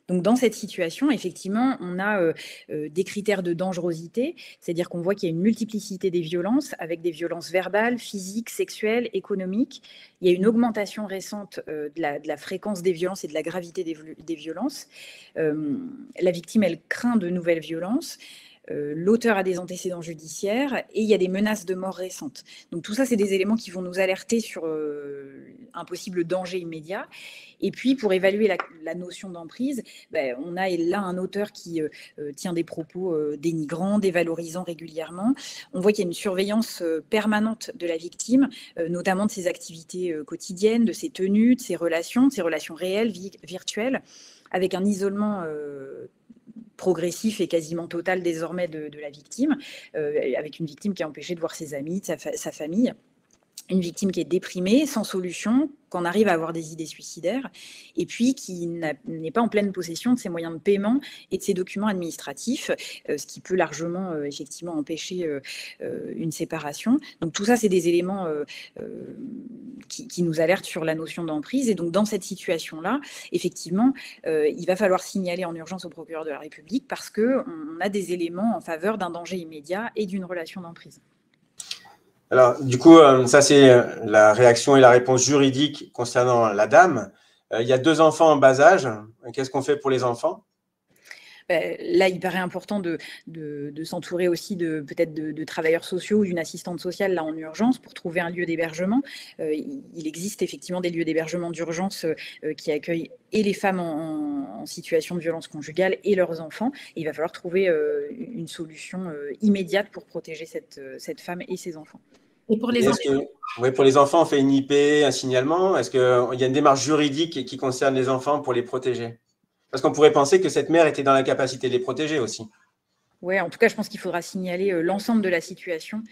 Donc, dans cette situation, effectivement, on a des critères de dangerosité, c'est-à-dire qu'on voit qu'il y a une multiplicité des violences, avec des violences verbales, physiques, sexuelles, économiques. Il y a une augmentation récente de la fréquence des violences et de la gravité des violences. La victime, elle craint de nouvelles violences. L'auteur a des antécédents judiciaires et il y a des menaces de mort récentes. Donc tout ça, c'est des éléments qui vont nous alerter sur un possible danger immédiat. Et puis, pour évaluer la notion d'emprise, on a là un auteur qui tient des propos dénigrants, dévalorisants régulièrement. On voit qu'il y a une surveillance permanente de la victime, notamment de ses activités quotidiennes, de ses tenues, de ses relations réelles, virtuelles, avec un isolement progressif et quasiment total désormais de la victime, avec une victime qui est empêchée de voir ses amis, de sa famille, une victime qui est déprimée, sans solution, qu'on arrive à avoir des idées suicidaires, et puis qui n'est pas en pleine possession de ses moyens de paiement et de ses documents administratifs, ce qui peut largement effectivement empêcher une séparation. Donc tout ça, c'est des éléments qui nous alertent sur la notion d'emprise. Et donc dans cette situation-là, effectivement, il va falloir signaler en urgence au procureur de la République parce qu'on a des éléments en faveur d'un danger immédiat et d'une relation d'emprise. Alors, du coup, ça, c'est la réaction et la réponse juridique concernant la dame. Il y a 2 enfants en bas âge. Qu'est-ce qu'on fait pour les enfants ? Là, il paraît important de s'entourer aussi peut-être de travailleurs sociaux ou d'une assistante sociale là en urgence pour trouver un lieu d'hébergement. Il existe effectivement des lieux d'hébergement d'urgence qui accueillent et les femmes en situation de violence conjugale et leurs enfants. Et il va falloir trouver une solution immédiate pour protéger cette femme et ses enfants. Et pour les enfants, pour les enfants, on fait une IP, un signalement. Est-ce qu'il y a une démarche juridique qui concerne les enfants pour les protéger ? Parce qu'on pourrait penser que cette mère était dans la capacité de les protéger aussi. Oui, en tout cas, je pense qu'il faudra signaler l'ensemble de la situation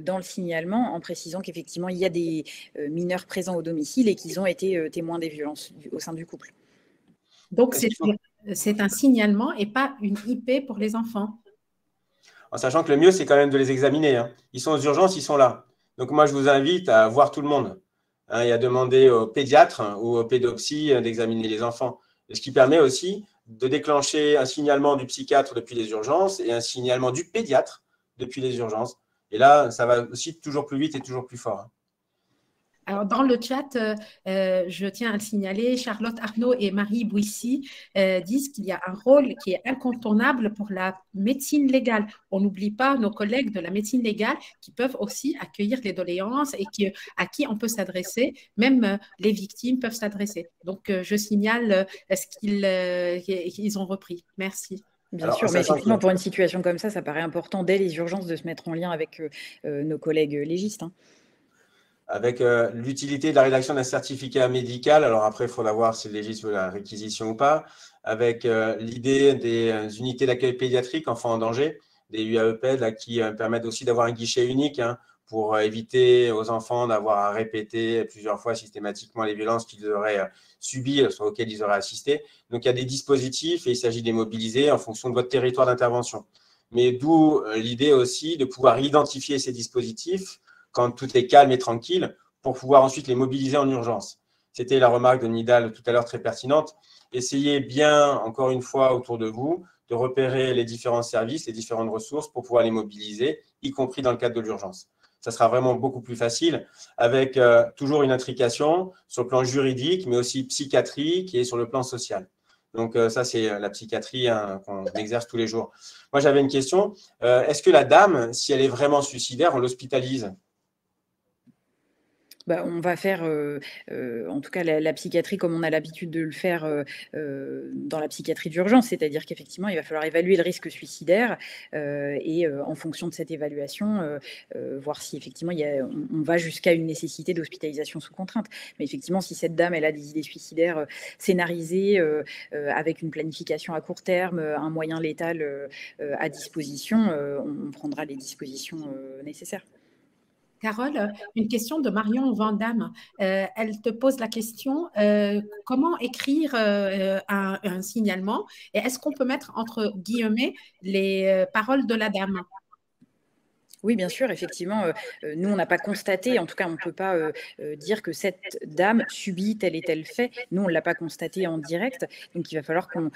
dans le signalement en précisant qu'effectivement, il y a des mineurs présents au domicile et qu'ils ont été témoins des violences au sein du couple. Donc, c'est un signalement et pas une IP pour les enfants. En sachant que le mieux, c'est quand même de les examiner. Hein. Ils sont aux urgences, ils sont là. Donc, moi, je vous invite à voir tout le monde et à demander au pédiatre ou au pédopsie d'examiner les enfants. Ce qui permet aussi de déclencher un signalement du psychiatre depuis les urgences et un signalement du pédiatre depuis les urgences. Et là, ça va aussi toujours plus vite et toujours plus fort. Alors, dans le chat, je tiens à le signaler, Charlotte Arnaud et Marie Bouissy disent qu'il y a un rôle qui est incontournable pour la médecine légale. On n'oublie pas nos collègues de la médecine légale qui peuvent aussi accueillir les doléances et à qui on peut s'adresser, même les victimes peuvent s'adresser. Donc, je signale ce qu'ils ont repris. Merci. Bien sûr, mais effectivement, pour une situation comme ça paraît important dès les urgences de se mettre en lien avec nos collègues légistes. Hein. avec l'utilité de la rédaction d'un certificat médical. Alors après, il faudra voir si le législe veut la réquisition ou pas, avec l'idée des unités d'accueil pédiatrique enfants en danger, des UAEPED, là, qui permettent aussi d'avoir un guichet unique pour éviter aux enfants d'avoir à répéter plusieurs fois systématiquement les violences qu'ils auraient subies, soit auxquelles ils auraient assisté. Donc, il y a des dispositifs et il s'agit de les mobiliser en fonction de votre territoire d'intervention. Mais d'où l'idée aussi de pouvoir identifier ces dispositifs quand tout est calme et tranquille pour pouvoir ensuite les mobiliser en urgence. C'était la remarque de Nidal tout à l'heure très pertinente. Essayez bien, encore une fois, autour de vous, de repérer les différents services, les différentes ressources pour pouvoir les mobiliser, y compris dans le cadre de l'urgence. Ça sera vraiment beaucoup plus facile avec toujours une intrication sur le plan juridique, mais aussi psychiatrique et sur le plan social. Donc, ça, c'est la psychiatrie qu'on exerce tous les jours. Moi, j'avais une question. Est-ce que la dame, si elle est vraiment suicidaire, on l'hospitalise ? On va faire, en tout cas, la psychiatrie comme on a l'habitude de le faire dans la psychiatrie d'urgence, c'est-à-dire qu'effectivement, il va falloir évaluer le risque suicidaire et en fonction de cette évaluation, voir si effectivement on va jusqu'à une nécessité d'hospitalisation sous contrainte. Mais effectivement, si cette dame elle a des idées suicidaires scénarisées avec une planification à court terme, un moyen létal à disposition, on prendra les dispositions nécessaires. Carole, une question de Marion Vandamme. Elle te pose la question, comment écrire un signalement et est-ce qu'on peut mettre entre guillemets les paroles de la dame? Oui, bien sûr, effectivement, nous, on n'a pas constaté, en tout cas, on ne peut pas dire que cette dame subit tel et tel fait. Nous, on ne l'a pas constaté en direct. Donc, il va falloir qu'on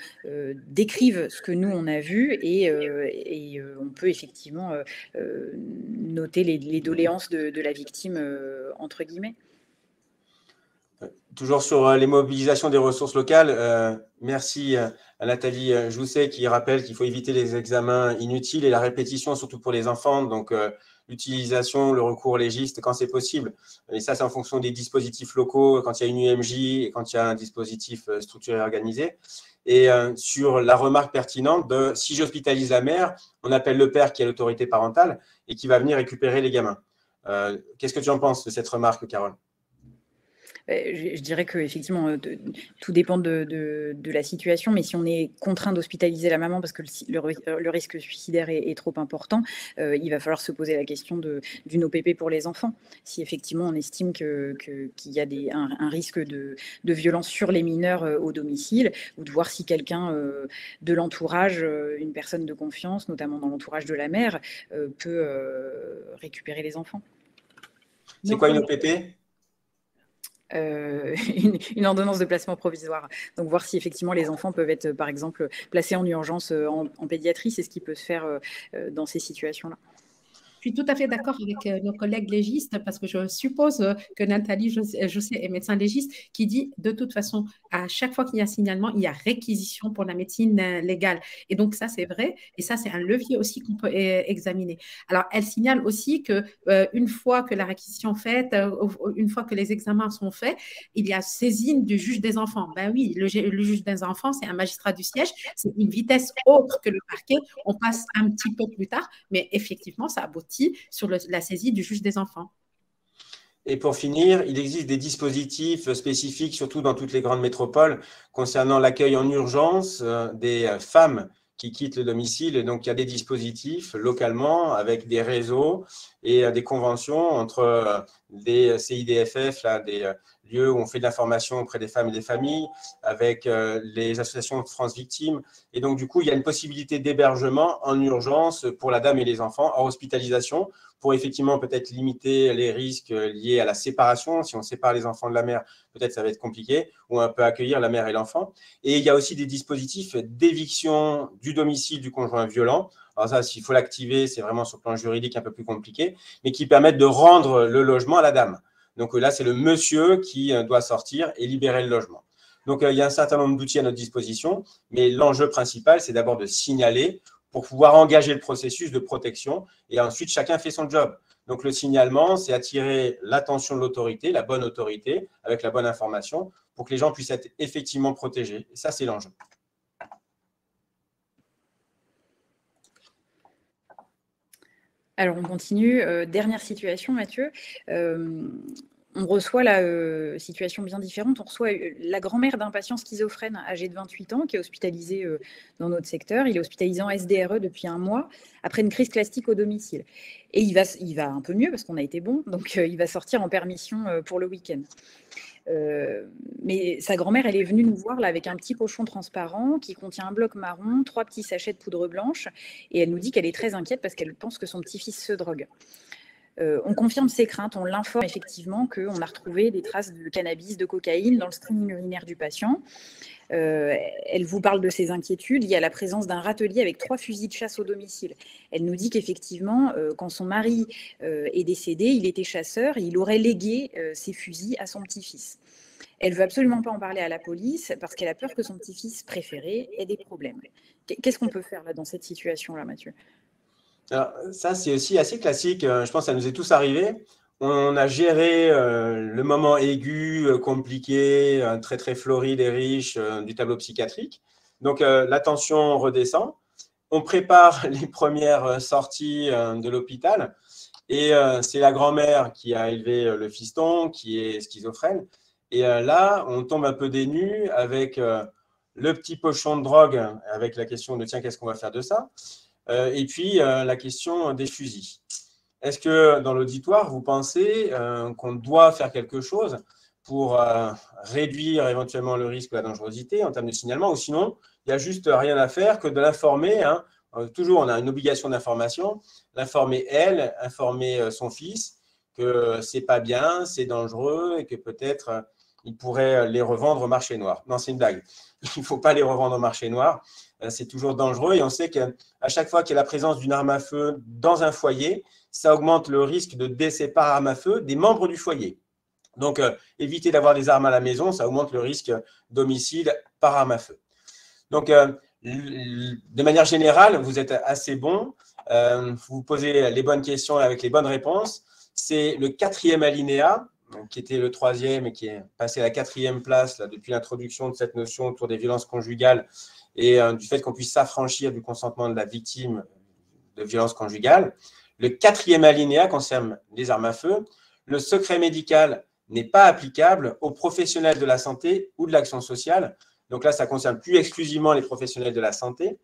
décrive ce que nous, on a vu et on peut effectivement noter les doléances de la victime, entre guillemets. Toujours sur les mobilisations des ressources locales, merci à Nathalie Jousset qui rappelle qu'il faut éviter les examens inutiles et la répétition, surtout pour les enfants. Donc, l'utilisation, le recours légiste quand c'est possible. Et ça, c'est en fonction des dispositifs locaux, quand il y a une UMJ et quand il y a un dispositif structuré et organisé. Et sur la remarque pertinente de si j'hospitalise la mère, on appelle le père qui a l'autorité parentale et qui va venir récupérer les gamins. Qu'est-ce que tu en penses de cette remarque, Carole ? Je dirais qu'effectivement, tout dépend de la situation, mais si on est contraint d'hospitaliser la maman parce que le risque suicidaire est trop important, il va falloir se poser la question d'une OPP pour les enfants. Si effectivement on estime qu'il y a un risque de violence sur les mineurs au domicile, ou de voir si quelqu'un de l'entourage, une personne de confiance, notamment dans l'entourage de la mère, peut récupérer les enfants. C'est quoi une OPP ? Une ordonnance de placement provisoire. Donc, voir si effectivement les enfants peuvent être, par exemple, placés en urgence en pédiatrie, c'est ce qui peut se faire dans ces situations-là. Je suis tout à fait d'accord avec nos collègues légistes parce que je suppose que Nathalie Jousset est médecin légiste qui dit de toute façon, à chaque fois qu'il y a signalement, il y a réquisition pour la médecine légale. Et donc, ça, c'est vrai. Et ça, c'est un levier aussi qu'on peut examiner. Alors, elle signale aussi qu'une fois que la réquisition est faite, une fois que les examens sont faits, il y a saisine du juge des enfants. Ben oui, le juge des enfants, c'est un magistrat du siège. C'est une vitesse autre que le parquet. On passe un petit peu plus tard, mais effectivement, ça aboutit sur la saisie du juge des enfants. Et pour finir, il existe des dispositifs spécifiques, surtout dans toutes les grandes métropoles, concernant l'accueil en urgence des femmes qui quittent le domicile. Et donc, il y a des dispositifs localement avec des réseaux et des conventions entre des CIDFF, là, des lieux où on fait de l'information auprès des femmes et des familles, avec les associations de France Victimes. Et donc, du coup, il y a une possibilité d'hébergement en urgence pour la dame et les enfants en hospitalisation pour effectivement peut-être limiter les risques liés à la séparation. Si on sépare les enfants de la mère, peut-être ça va être compliqué, ou on peut accueillir la mère et l'enfant. Et il y a aussi des dispositifs d'éviction du domicile du conjoint violent. Alors ça, s'il faut l'activer, c'est vraiment sur le plan juridique un peu plus compliqué, mais qui permettent de rendre le logement à la dame. Donc là, c'est le monsieur qui doit sortir et libérer le logement. Donc, il y a un certain nombre d'outils à notre disposition, mais l'enjeu principal, c'est d'abord de signaler pour pouvoir engager le processus de protection et ensuite, chacun fait son job. Donc, le signalement, c'est attirer l'attention de l'autorité, la bonne autorité, avec la bonne information pour que les gens puissent être effectivement protégés. Et ça, c'est l'enjeu. Alors, on continue. Dernière situation, Mathieu. On reçoit la situation bien différente. On reçoit la grand-mère d'un patient schizophrène âgé de 28 ans qui est hospitalisé dans notre secteur. Il est hospitalisé en SDRE depuis 1 mois après une crise classique au domicile. Et il va un peu mieux parce qu'on a été bon. Donc, il va sortir en permission pour le week-end. Mais sa grand-mère, elle est venue nous voir là, avec un petit pochon transparent qui contient un bloc marron, 3 petits sachets de poudre blanche. Et elle nous dit qu'elle est très inquiète parce qu'elle pense que son petit-fils se drogue. On confirme ses craintes, on l'informe effectivement qu'on a retrouvé des traces de cannabis, de cocaïne dans le streaming urinaire du patient. Elle vous parle de ses inquiétudes liées à la présence d'un râtelier avec 3 fusils de chasse au domicile. Elle nous dit qu'effectivement, quand son mari est décédé, il était chasseur et il aurait légué ses fusils à son petit-fils. Elle ne veut absolument pas en parler à la police parce qu'elle a peur que son petit-fils préféré ait des problèmes. Qu'est-ce qu'on peut faire là, dans cette situation-là, Mathieu ? Alors, ça, c'est aussi assez classique. Je pense que ça nous est tous arrivé. On a géré le moment aigu, compliqué, très, très floride et riche du tableau psychiatrique. Donc, la tension redescend. On prépare les premières sorties de l'hôpital. Et c'est la grand-mère qui a élevé le fiston, qui est schizophrène. Et là, on tombe un peu des nues avec le petit pochon de drogue, avec la question de « tiens, qu'est-ce qu'on va faire de ça ?» Et puis, la question des fusils. Est-ce que dans l'auditoire, vous pensez qu'on doit faire quelque chose pour réduire éventuellement le risque ou la dangerosité en termes de signalement, ou sinon, il n'y a juste rien à faire que de l'informer, hein. Toujours, on a une obligation d'information, l'informer elle, informer son fils que c'est pas bien, c'est dangereux et que peut-être il pourrait les revendre au marché noir. Non, c'est une blague. Il ne faut pas les revendre au marché noir. C'est toujours dangereux et on sait qu'à chaque fois qu'il y a la présence d'une arme à feu dans un foyer, ça augmente le risque de décès par arme à feu des membres du foyer. Donc, éviter d'avoir des armes à la maison, ça augmente le risque d'homicide par arme à feu. Donc, de manière générale, vous êtes assez bon. Vous posez les bonnes questions avec les bonnes réponses. C'est le 4e alinéa, qui était le 3e et qui est passé à la 4e place là, depuis l'introduction de cette notion autour des violences conjugales et du fait qu'on puisse s'affranchir du consentement de la victime de violences conjugales. Le 4e alinéa concerne les armes à feu. Le secret médical n'est pas applicable aux professionnels de la santé ou de l'action sociale. Donc là, ça concerne plus exclusivement les professionnels de la santé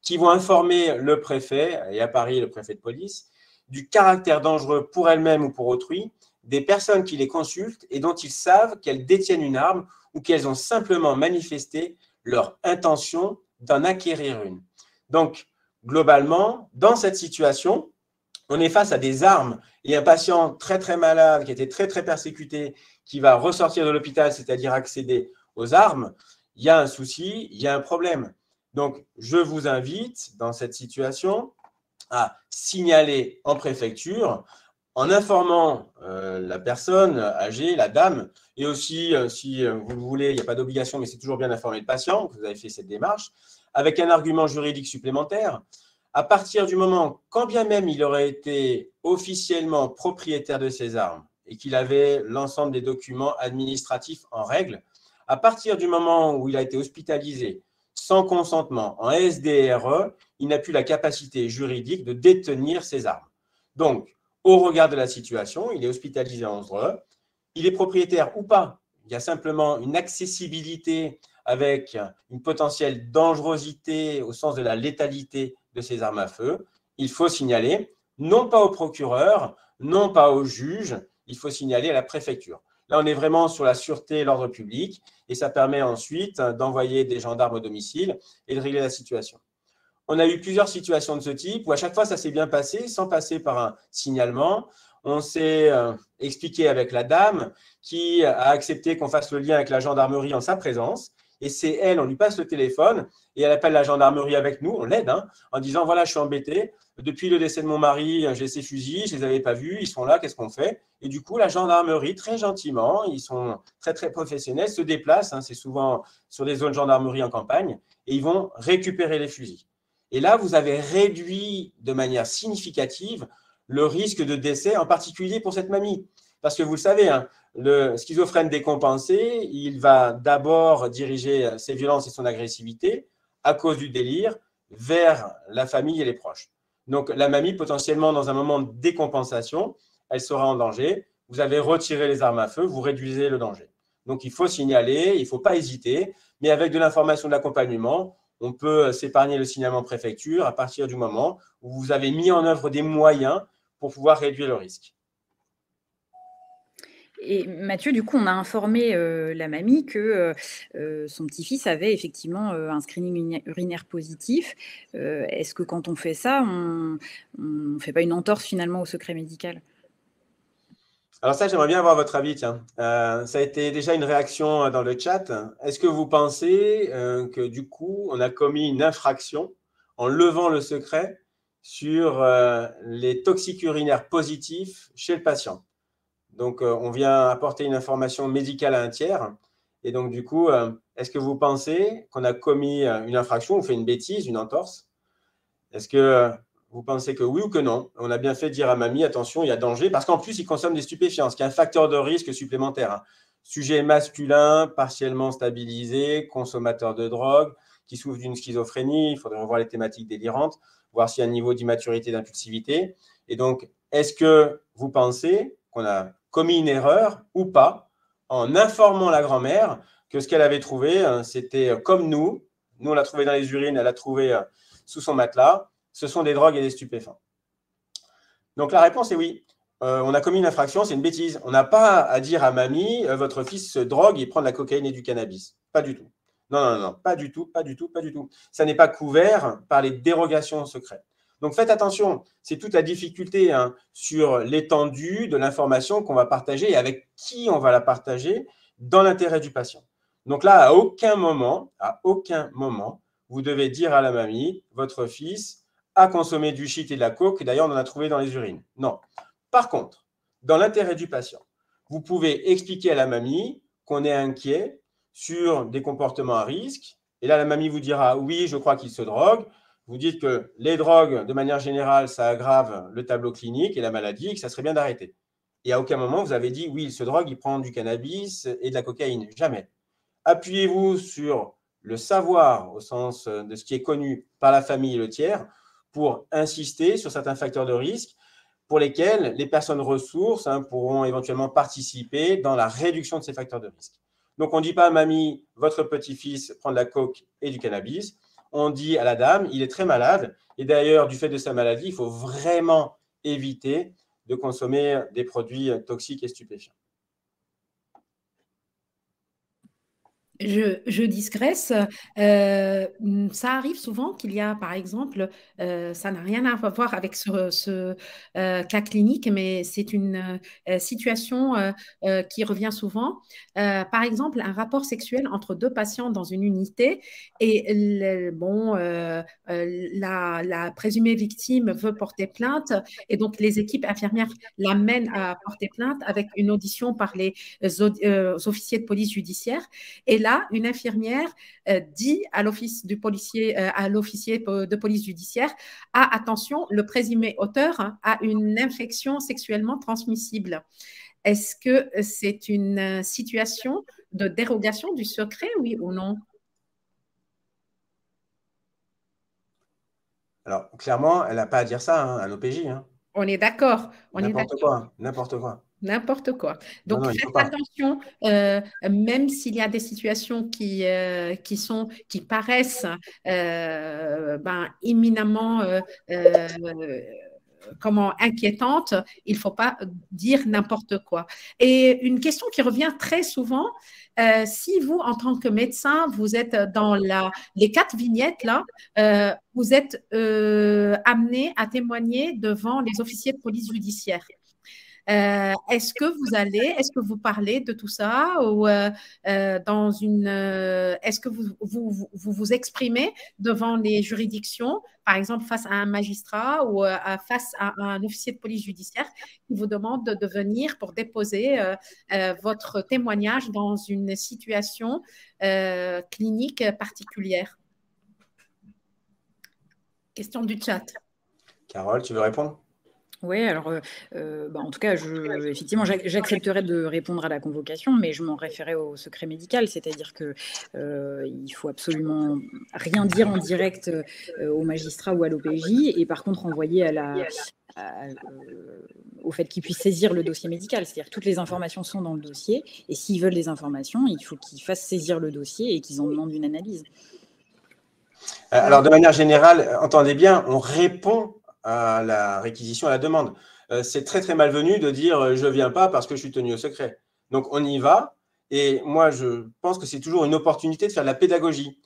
qui vont informer le préfet, et à Paris, le préfet de police, du caractère dangereux pour elles-mêmes ou pour autrui des personnes qui les consultent et dont ils savent qu'elles détiennent une arme ou qu'elles ont simplement manifesté leur intention d'en acquérir une. Donc, globalement, dans cette situation, on est face à des armes et un patient très, très malade, qui était très, très persécuté, qui va ressortir de l'hôpital, c'est-à-dire accéder aux armes. Il y a un souci, il y a un problème. Donc, je vous invite, dans cette situation, à signaler en préfecture en informant la personne âgée, la dame, et aussi, si vous le voulez, il n'y a pas d'obligation, mais c'est toujours bien d'informer le patient que vous avez fait cette démarche, avec un argument juridique supplémentaire. À partir du moment, quand bien même il aurait été officiellement propriétaire de ces armes et qu'il avait l'ensemble des documents administratifs en règle, à partir du moment où il a été hospitalisé sans consentement en SDRE, il n'a plus la capacité juridique de détenir ces armes. Donc, au regard de la situation, il est hospitalisé en SDRE, il est propriétaire ou pas. Il y a simplement une accessibilité avec une potentielle dangerosité au sens de la létalité de ces armes à feu. Il faut signaler, non pas au procureur, non pas au juge, il faut signaler à la préfecture. Là, on est vraiment sur la sûreté et l'ordre public et ça permet ensuite d'envoyer des gendarmes au domicile et de régler la situation. On a eu plusieurs situations de ce type où à chaque fois, ça s'est bien passé sans passer par un signalement. On s'est expliqué avec la dame qui a accepté qu'on fasse le lien avec la gendarmerie en sa présence. Et c'est elle, on lui passe le téléphone et elle appelle la gendarmerie avec nous, on l'aide, en disant « Voilà, je suis embêté. Depuis le décès de mon mari, j'ai ces fusils, je ne les avais pas vus, ils sont là, qu'est-ce qu'on fait ?» Et du coup, la gendarmerie, très gentiment, ils sont très, très professionnels, se déplacent, c'est souvent sur des zones gendarmerie en campagne, et ils vont récupérer les fusils. Et là, vous avez réduit de manière significative le risque de décès, en particulier pour cette mamie. Parce que vous le savez, le schizophrène décompensé, il va d'abord diriger ses violences et son agressivité à cause du délire vers la famille et les proches. Donc, la mamie, potentiellement, dans un moment de décompensation, elle sera en danger. Vous avez retiré les armes à feu, vous réduisez le danger. Donc, il faut signaler, il ne faut pas hésiter, mais avec de l'information de l'accompagnement, on peut s'épargner le signalement préfecture à partir du moment où vous avez mis en œuvre des moyens pour pouvoir réduire le risque. Et Mathieu, du coup, on a informé la mamie que son petit-fils avait effectivement un screening urinaire positif. Est-ce que quand on fait ça, on ne fait pas une entorse finalement au secret médical? Alors ça, j'aimerais bien avoir votre avis. Tiens. Ça a été déjà une réaction dans le chat. Est-ce que vous pensez que du coup, on a commis une infraction en levant le secret sur les toxiques urinaires positifs chez le patient? Donc, on vient apporter une information médicale à un tiers. Et donc, du coup, est-ce que vous pensez qu'on a commis une infraction ou fait une bêtise, une entorse? Est-ce que vous pensez que oui ou que non? On a bien fait dire à mamie, attention, il y a danger, parce qu'en plus, il consomme des stupéfiants, ce qui est un facteur de risque supplémentaire. Hein. Sujet masculin, partiellement stabilisé, consommateur de drogue, qui souffre d'une schizophrénie, il faudrait revoir les thématiques délirantes, voir s'il y a un niveau d'immaturité, d'impulsivité. Et donc, est-ce que vous pensez qu'on a commis une erreur ou pas en informant la grand-mère que ce qu'elle avait trouvé, c'était comme nous. Nous, on l'a trouvé dans les urines, elle l'a trouvé sous son matelas. Ce sont des drogues et des stupéfiants. Donc, la réponse est oui. On a commis une infraction, c'est une bêtise. On n'a pas à dire à mamie, votre fils se drogue et prend de la cocaïne et du cannabis. Pas du tout. Non, non, non, pas du tout, pas du tout, pas du tout. Ça n'est pas couvert par les dérogations au secret. Donc, faites attention. C'est toute la difficulté sur l'étendue de l'information qu'on va partager et avec qui on va la partager dans l'intérêt du patient. Donc là, à aucun moment, vous devez dire à la mamie, votre fils a consommé du shit et de la coke, d'ailleurs on en a trouvé dans les urines. Non. Par contre, dans l'intérêt du patient, vous pouvez expliquer à la mamie qu'on est inquiet sur des comportements à risque. Et là, la mamie vous dira, oui, je crois qu'il se drogue. Vous dites que les drogues, de manière générale, ça aggrave le tableau clinique et la maladie et que ça serait bien d'arrêter. Et à aucun moment, vous avez dit, oui, il se drogue, il prend du cannabis et de la cocaïne. Jamais. Appuyez-vous sur le savoir au sens de ce qui est connu par la famille et le tiers pour insister sur certains facteurs de risque pour lesquels les personnes ressources pourront éventuellement participer dans la réduction de ces facteurs de risque. Donc, on ne dit pas à mamie, votre petit-fils prend de la coke et du cannabis. On dit à la dame, il est très malade. Et d'ailleurs, du fait de sa maladie, il faut vraiment éviter de consommer des produits toxiques et stupéfiants. Je digresse. Ça arrive souvent qu'il y a, par exemple, ça n'a rien à voir avec ce cas clinique, mais c'est une situation qui revient souvent. Par exemple, un rapport sexuel entre deux patients dans une unité et la présumée victime veut porter plainte et donc les équipes infirmières l'amènent à porter plainte avec une audition par les officiers de police judiciaire. Et là, une infirmière dit à l'officier de police judiciaire, attention, le présumé auteur a une infection sexuellement transmissible. Est-ce que c'est une situation de dérogation du secret, oui ou non? Alors, clairement, elle n'a pas à dire ça, à l'OPJ. On est d'accord. N'importe quoi, n'importe quoi. N'importe quoi. Donc, non, faites attention, même s'il y a des situations qui paraissent éminemment inquiétantes, il ne faut pas dire n'importe quoi. Et une question qui revient très souvent, si vous, en tant que médecin, vous êtes dans les 4 vignettes, là, vous êtes amené à témoigner devant les officiers de police judiciaire. Est-ce que vous parlez de tout ça ou est-ce que vous exprimez devant les juridictions, par exemple face à un magistrat ou face à un officier de police judiciaire qui vous demande de venir pour déposer votre témoignage dans une situation clinique particulière? Question du chat. Carole, tu veux répondre? Oui, alors en tout cas, effectivement, j'accepterais de répondre à la convocation, mais je m'en référais au secret médical, c'est-à-dire que il faut absolument rien dire en direct au magistrat ou à l'OPJ, et par contre envoyer au fait qu'ils puissent saisir le dossier médical, c'est-à-dire que toutes les informations sont dans le dossier, et s'ils veulent des informations, il faut qu'ils fassent saisir le dossier et qu'ils en demandent une analyse. Alors, de manière générale, entendez bien, on répond à la réquisition, à la demande. C'est très, très malvenu de dire je ne viens pas parce que je suis tenu au secret. Donc, on y va. Et moi, je pense que c'est toujours une opportunité de faire de la pédagogie.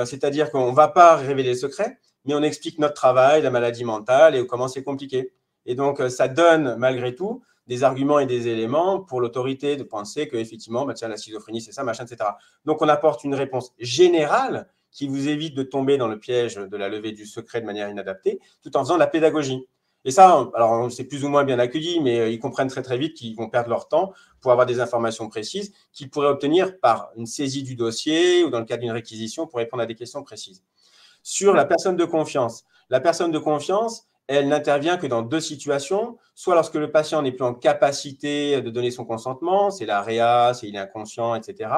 C'est-à-dire qu'on ne va pas révéler le secret, mais on explique notre travail, la maladie mentale et comment c'est compliqué. Et donc, ça donne malgré tout des arguments et des éléments pour l'autorité de penser qu'effectivement, tiens, la schizophrénie, c'est ça, machin, etc. Donc, on apporte une réponse générale qui vous évite de tomber dans le piège de la levée du secret de manière inadaptée, tout en faisant de la pédagogie. Et ça, alors c'est plus ou moins bien accueilli, mais ils comprennent très très vite qu'ils vont perdre leur temps pour avoir des informations précises qu'ils pourraient obtenir par une saisie du dossier ou dans le cadre d'une réquisition pour répondre à des questions précises. Sur la personne de confiance, elle n'intervient que dans deux situations, soit lorsque le patient n'est plus en capacité de donner son consentement, c'est la réa, c'est il est inconscient, etc.,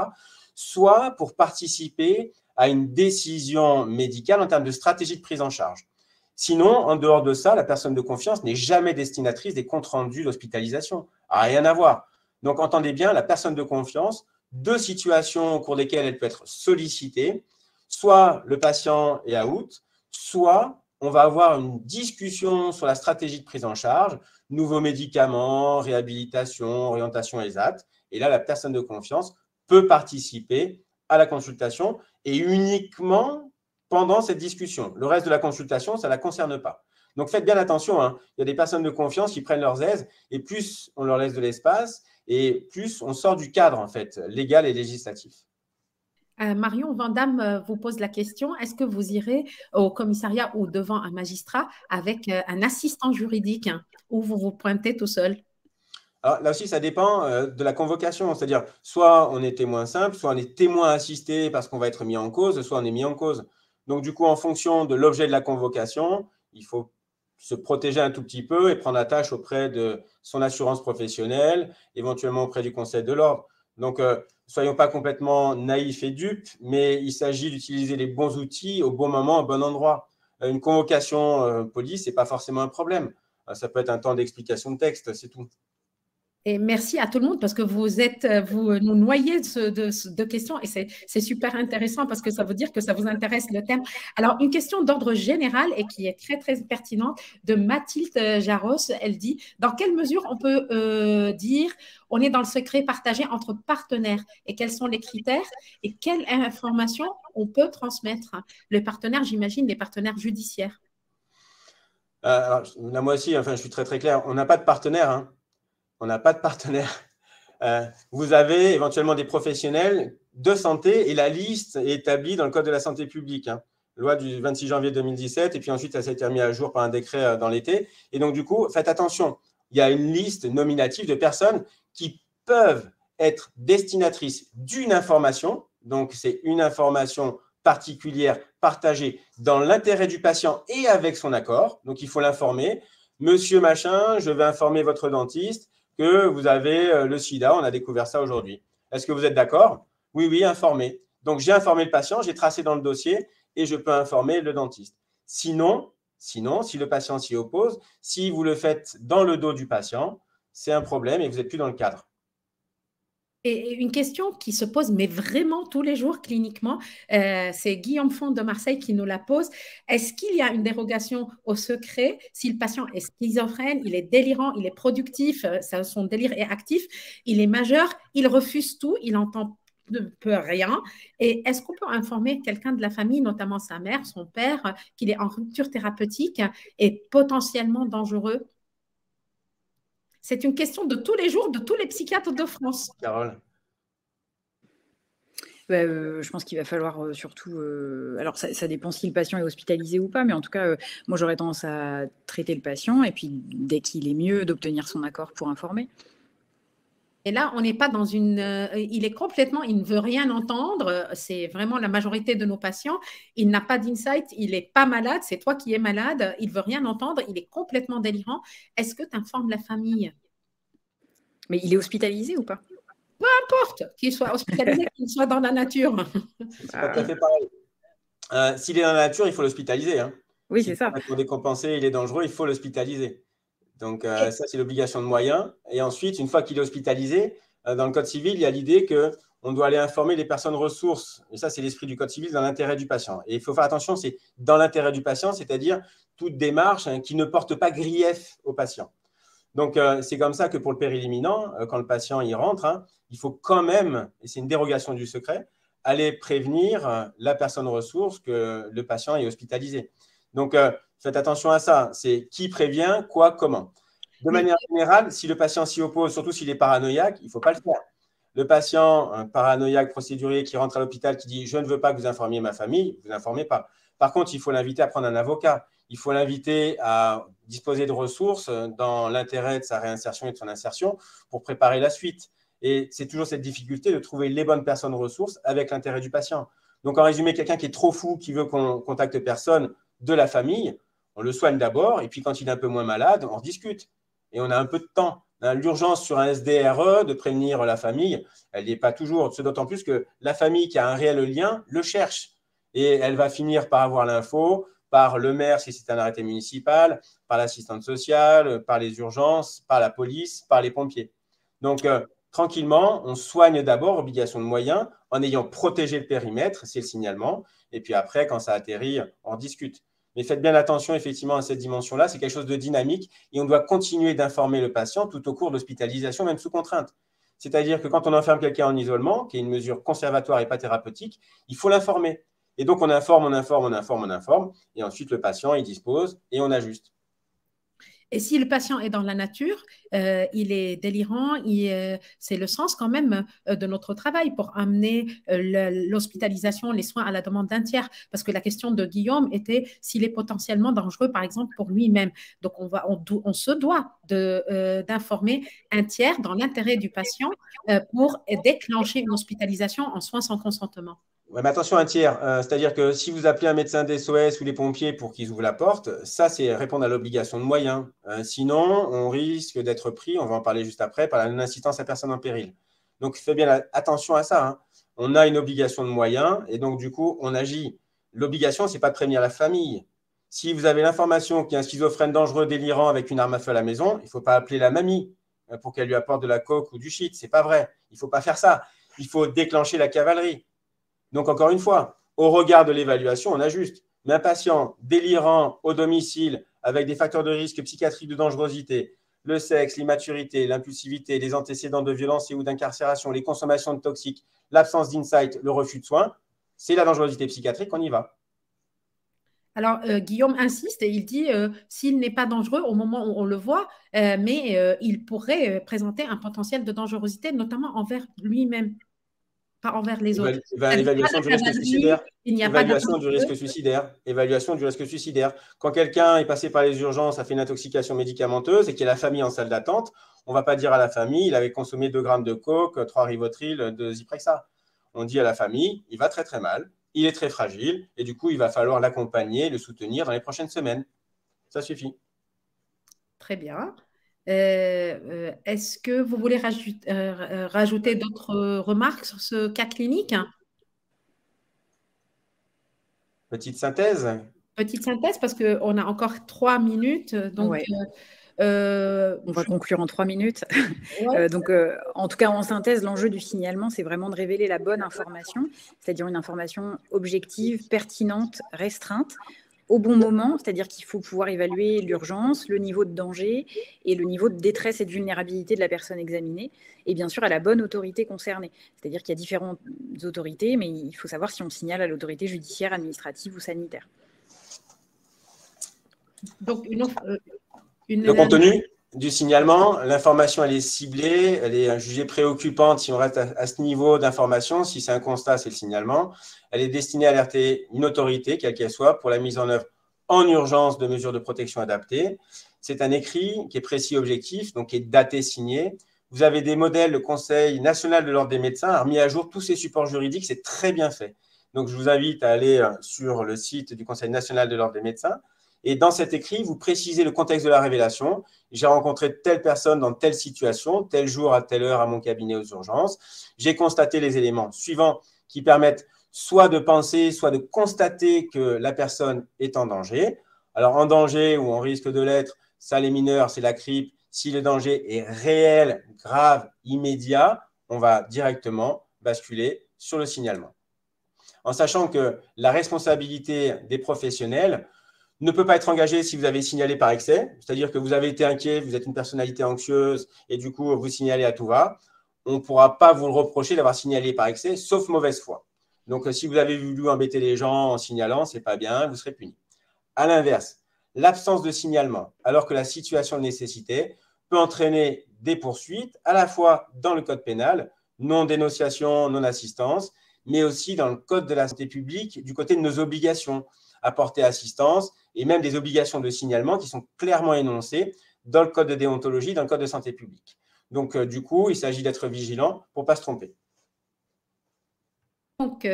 soit pour participer à une décision médicale en termes de stratégie de prise en charge. Sinon, en dehors de ça, la personne de confiance n'est jamais destinatrice des comptes rendus d'hospitalisation. Rien à voir. Donc, entendez bien, la personne de confiance, deux situations au cours desquelles elle peut être sollicitée, soit le patient est out, soit on va avoir une discussion sur la stratégie de prise en charge, nouveaux médicaments, réhabilitation, orientation ESAT. Et là, la personne de confiance peut participer à la consultation et uniquement pendant cette discussion. Le reste de la consultation, ça ne la concerne pas. Donc, faites bien attention. Il y a des personnes de confiance qui prennent leurs aises et plus on leur laisse de l'espace et plus on sort du cadre en fait, légal et législatif. Marion Vandamme vous pose la question, est-ce que vous irez au commissariat ou devant un magistrat avec un assistant juridique ou vous vous pointez tout seul? Alors, là aussi, ça dépend de la convocation. C'est-à-dire, soit on est témoin simple, soit on est témoin assisté parce qu'on va être mis en cause, soit on est mis en cause. Donc, du coup, en fonction de l'objet de la convocation, il faut se protéger un tout petit peu et prendre attache auprès de son assurance professionnelle, éventuellement auprès du Conseil de l'ordre. Donc, soyons pas complètement naïfs et dupes, mais il s'agit d'utiliser les bons outils au bon moment, au bon endroit. Une convocation police, ce n'est pas forcément un problème. Ça peut être un temps d'explication de texte, c'est tout. Et merci à tout le monde parce que vous nous noyez de questions et c'est super intéressant parce que ça veut dire que ça vous intéresse le thème. Alors, une question d'ordre général et qui est très, très pertinente de Mathilde Jaros. Elle dit, dans quelle mesure on peut dire on est dans le secret partagé entre partenaires et quels sont les critères et quelles informations on peut transmettre? Les partenaires, j'imagine, les partenaires judiciaires. Alors, là, moi aussi, enfin, je suis très, très clair. On n'a pas de partenaire. On n'a pas de partenaire. Vous avez éventuellement des professionnels de santé et la liste est établie dans le Code de la santé publique, loi du 26 janvier 2017, et puis ensuite, ça s'est été mis à jour par un décret dans l'été. Et donc, du coup, faites attention. Il y a une liste nominative de personnes qui peuvent être destinatrices d'une information. Donc, c'est une information particulière partagée dans l'intérêt du patient et avec son accord. Donc, il faut l'informer. Monsieur machin, je vais informer votre dentiste que vous avez le sida, on a découvert ça aujourd'hui. Est-ce que vous êtes d'accord? Oui, oui, informé. Donc, j'ai informé le patient, j'ai tracé dans le dossier et je peux informer le dentiste. Sinon, si le patient s'y oppose, si vous le faites dans le dos du patient, c'est un problème et vous n'êtes plus dans le cadre. Et une question qui se pose, mais vraiment tous les jours cliniquement, c'est Guillaume Font de Marseille qui nous la pose. Est-ce qu'il y a une dérogation au secret si le patient est schizophrène, il est délirant, il est productif, son délire est actif, il est majeur, il refuse tout, il n'entend peu rien. Et est-ce qu'on peut informer quelqu'un de la famille, notamment sa mère, son père, qu'il est en rupture thérapeutique et potentiellement dangereux? C'est une question de tous les jours, de tous les psychiatres de France. Carole? Je pense qu'il va falloir surtout… alors, ça dépend si le patient est hospitalisé ou pas, mais en tout cas, moi, j'aurais tendance à traiter le patient et puis, dès qu'il est mieux, d'obtenir son accord pour informer. Et là, on n'est pas dans une… il est complètement… Il ne veut rien entendre. C'est vraiment la majorité de nos patients. Il n'a pas d'insight. Il n'est pas malade. C'est toi qui es malade. Il ne veut rien entendre. Il est complètement délirant. Est-ce que tu informes la famille? Mais il est hospitalisé ou pas? Peu importe qu'il soit hospitalisé, qu'il soit dans la nature. C'est pas tout à fait pareil. S'il est dans la nature, il faut l'hospitaliser. Hein. Oui, c'est ça. Pour décompenser, il est dangereux, il faut l'hospitaliser. Donc, ça, c'est l'obligation de moyens. Et ensuite, une fois qu'il est hospitalisé, dans le Code civil, il y a l'idée qu'on doit aller informer les personnes ressources. Et ça, c'est l'esprit du Code civil dans l'intérêt du patient. Et il faut faire attention, c'est dans l'intérêt du patient, c'est-à-dire toute démarche qui ne porte pas grief au patient. Donc, c'est comme ça que pour le péril imminent, quand le patient y rentre, il faut quand même, et c'est une dérogation du secret, aller prévenir la personne ressource que le patient est hospitalisé. Donc, faites attention à ça. C'est qui prévient, quoi, comment. De manière générale, si le patient s'y oppose, surtout s'il est paranoïaque, il ne faut pas le faire. Le patient paranoïaque, procédurier, qui rentre à l'hôpital, qui dit « je ne veux pas que vous informiez ma famille », vous n'informez pas. Par contre, il faut l'inviter à prendre un avocat. Il faut l'inviter à disposer de ressources dans l'intérêt de sa réinsertion et de son insertion pour préparer la suite. Et c'est toujours cette difficulté de trouver les bonnes personnes ressources avec l'intérêt du patient. Donc, en résumé, quelqu'un qui est trop fou, qui veut qu'on contacte personne de la famille, on le soigne d'abord, et puis quand il est un peu moins malade, on discute. Et on a un peu de temps. L'urgence sur un SDRE de prévenir la famille, elle n'est pas toujours. C'est d'autant plus que la famille qui a un réel lien le cherche. Et elle va finir par avoir l'info, par le maire si c'est un arrêté municipal, par l'assistante sociale, par les urgences, par la police, par les pompiers. Donc, tranquillement, on soigne d'abord, obligation de moyens, en ayant protégé le périmètre, c'est le signalement. Et puis après, quand ça atterrit, on discute. Mais faites bien attention effectivement à cette dimension-là, c'est quelque chose de dynamique et on doit continuer d'informer le patient tout au cours de l'hospitalisation, même sous contrainte. C'est-à-dire que quand on enferme quelqu'un en isolement, qui est une mesure conservatoire et pas thérapeutique, il faut l'informer. Et donc, on informe, et ensuite le patient, il dispose et on ajuste. Et si le patient est dans la nature, il est délirant, c'est le sens quand même de notre travail pour amener l'hospitalisation, les soins à la demande d'un tiers. Parce que la question de Guillaume était s'il est potentiellement dangereux, par exemple, pour lui-même. Donc, on se doit d'informer un tiers dans l'intérêt du patient pour déclencher une hospitalisation en soins sans consentement. Ouais, mais attention, un tiers. C'est-à-dire que si vous appelez un médecin d'SOS ou les pompiers pour qu'ils ouvrent la porte, ça, c'est répondre à l'obligation de moyens. Sinon, on risque d'être pris, on va en parler juste après, par la non-assistance à personne en péril. Donc, faites bien attention à ça. Hein. On a une obligation de moyens et donc, du coup, on agit. L'obligation, ce n'est pas de prévenir la famille. Si vous avez l'information qu'il y a un schizophrène dangereux, délirant avec une arme à feu à la maison, il ne faut pas appeler la mamie pour qu'elle lui apporte de la coke ou du shit. Ce n'est pas vrai. Il ne faut pas faire ça. Il faut déclencher la cavalerie. Donc, encore une fois, au regard de l'évaluation, on ajuste. Mais un patient délirant au domicile avec des facteurs de risque psychiatriques de dangerosité, le sexe, l'immaturité, l'impulsivité, les antécédents de violence et ou d'incarcération, les consommations de toxiques, l'absence d'insight, le refus de soins, c'est la dangerosité psychiatrique, on y va. Alors, Guillaume insiste et il dit s'il n'est pas dangereux au moment où on le voit, mais il pourrait présenter un potentiel de dangerosité, notamment envers lui-même. Pas envers les autres. Évaluation du risque suicidaire. Évaluation du risque suicidaire. Évaluation du risque suicidaire. Quand quelqu'un est passé par les urgences, a fait une intoxication médicamenteuse et qu'il y a la famille en salle d'attente, on ne va pas dire à la famille, il avait consommé 2 grammes de coke, 3 Rivotril, 2 Zyprexa. On dit à la famille, il va très très mal, il est très fragile et du coup, il va falloir l'accompagner, le soutenir dans les prochaines semaines. Ça suffit. Très bien. Est-ce que vous voulez rajouter d'autres remarques sur ce cas clinique? Petite synthèse. Petite synthèse, parce qu'on a encore 3 minutes. Donc, ouais. On va conclure en 3 minutes. Ouais. Donc, en tout cas, en synthèse, l'enjeu du signalement, c'est vraiment de révéler la bonne information, c'est-à-dire une information objective, pertinente, restreinte, au bon moment, c'est-à-dire qu'il faut pouvoir évaluer l'urgence, le niveau de danger et le niveau de détresse et de vulnérabilité de la personne examinée, et bien sûr à la bonne autorité concernée. C'est-à-dire qu'il y a différentes autorités, mais il faut savoir si on signale à l'autorité judiciaire, administrative ou sanitaire. Donc, le contenu du signalement, l'information, elle est ciblée, elle est jugée préoccupante si on reste à ce niveau d'information. Si c'est un constat, c'est le signalement. Elle est destinée à alerter une autorité, quelle qu'elle soit, pour la mise en œuvre en urgence de mesures de protection adaptées. C'est un écrit qui est précis et objectif, donc qui est daté, signé, Vous avez des modèles, le Conseil national de l'ordre des médecins a remis à jour tous ces supports juridiques, c'est très bien fait. Donc, je vous invite à aller sur le site du Conseil national de l'ordre des médecins. Et dans cet écrit, vous précisez le contexte de la révélation. J'ai rencontré telle personne dans telle situation, tel jour, à telle heure, à mon cabinet aux urgences. J'ai constaté les éléments suivants qui permettent soit de penser, soit de constater que la personne est en danger. Alors, en danger ou en risque de l'être, ça, les mineurs, c'est la CRIP. Si le danger est réel, grave, immédiat, on va directement basculer sur le signalement. En sachant que la responsabilité des professionnels ne peut pas être engagée si vous avez signalé par excès, c'est-à-dire que vous avez été inquiet, vous êtes une personnalité anxieuse et du coup, vous signalez à tout va. On ne pourra pas vous le reprocher d'avoir signalé par excès, sauf mauvaise foi. Donc, si vous avez voulu embêter les gens en signalant, ce n'est pas bien, vous serez puni. À l'inverse, l'absence de signalement, alors que la situation le nécessitait, peut entraîner des poursuites, à la fois dans le code pénal, non-dénonciation, non-assistance, mais aussi dans le code de la santé publique, du côté de nos obligations, apporter assistance, et même des obligations de signalement qui sont clairement énoncées dans le code de déontologie, dans le code de santé publique. Donc, du coup, il s'agit d'être vigilant pour ne pas se tromper. Donc,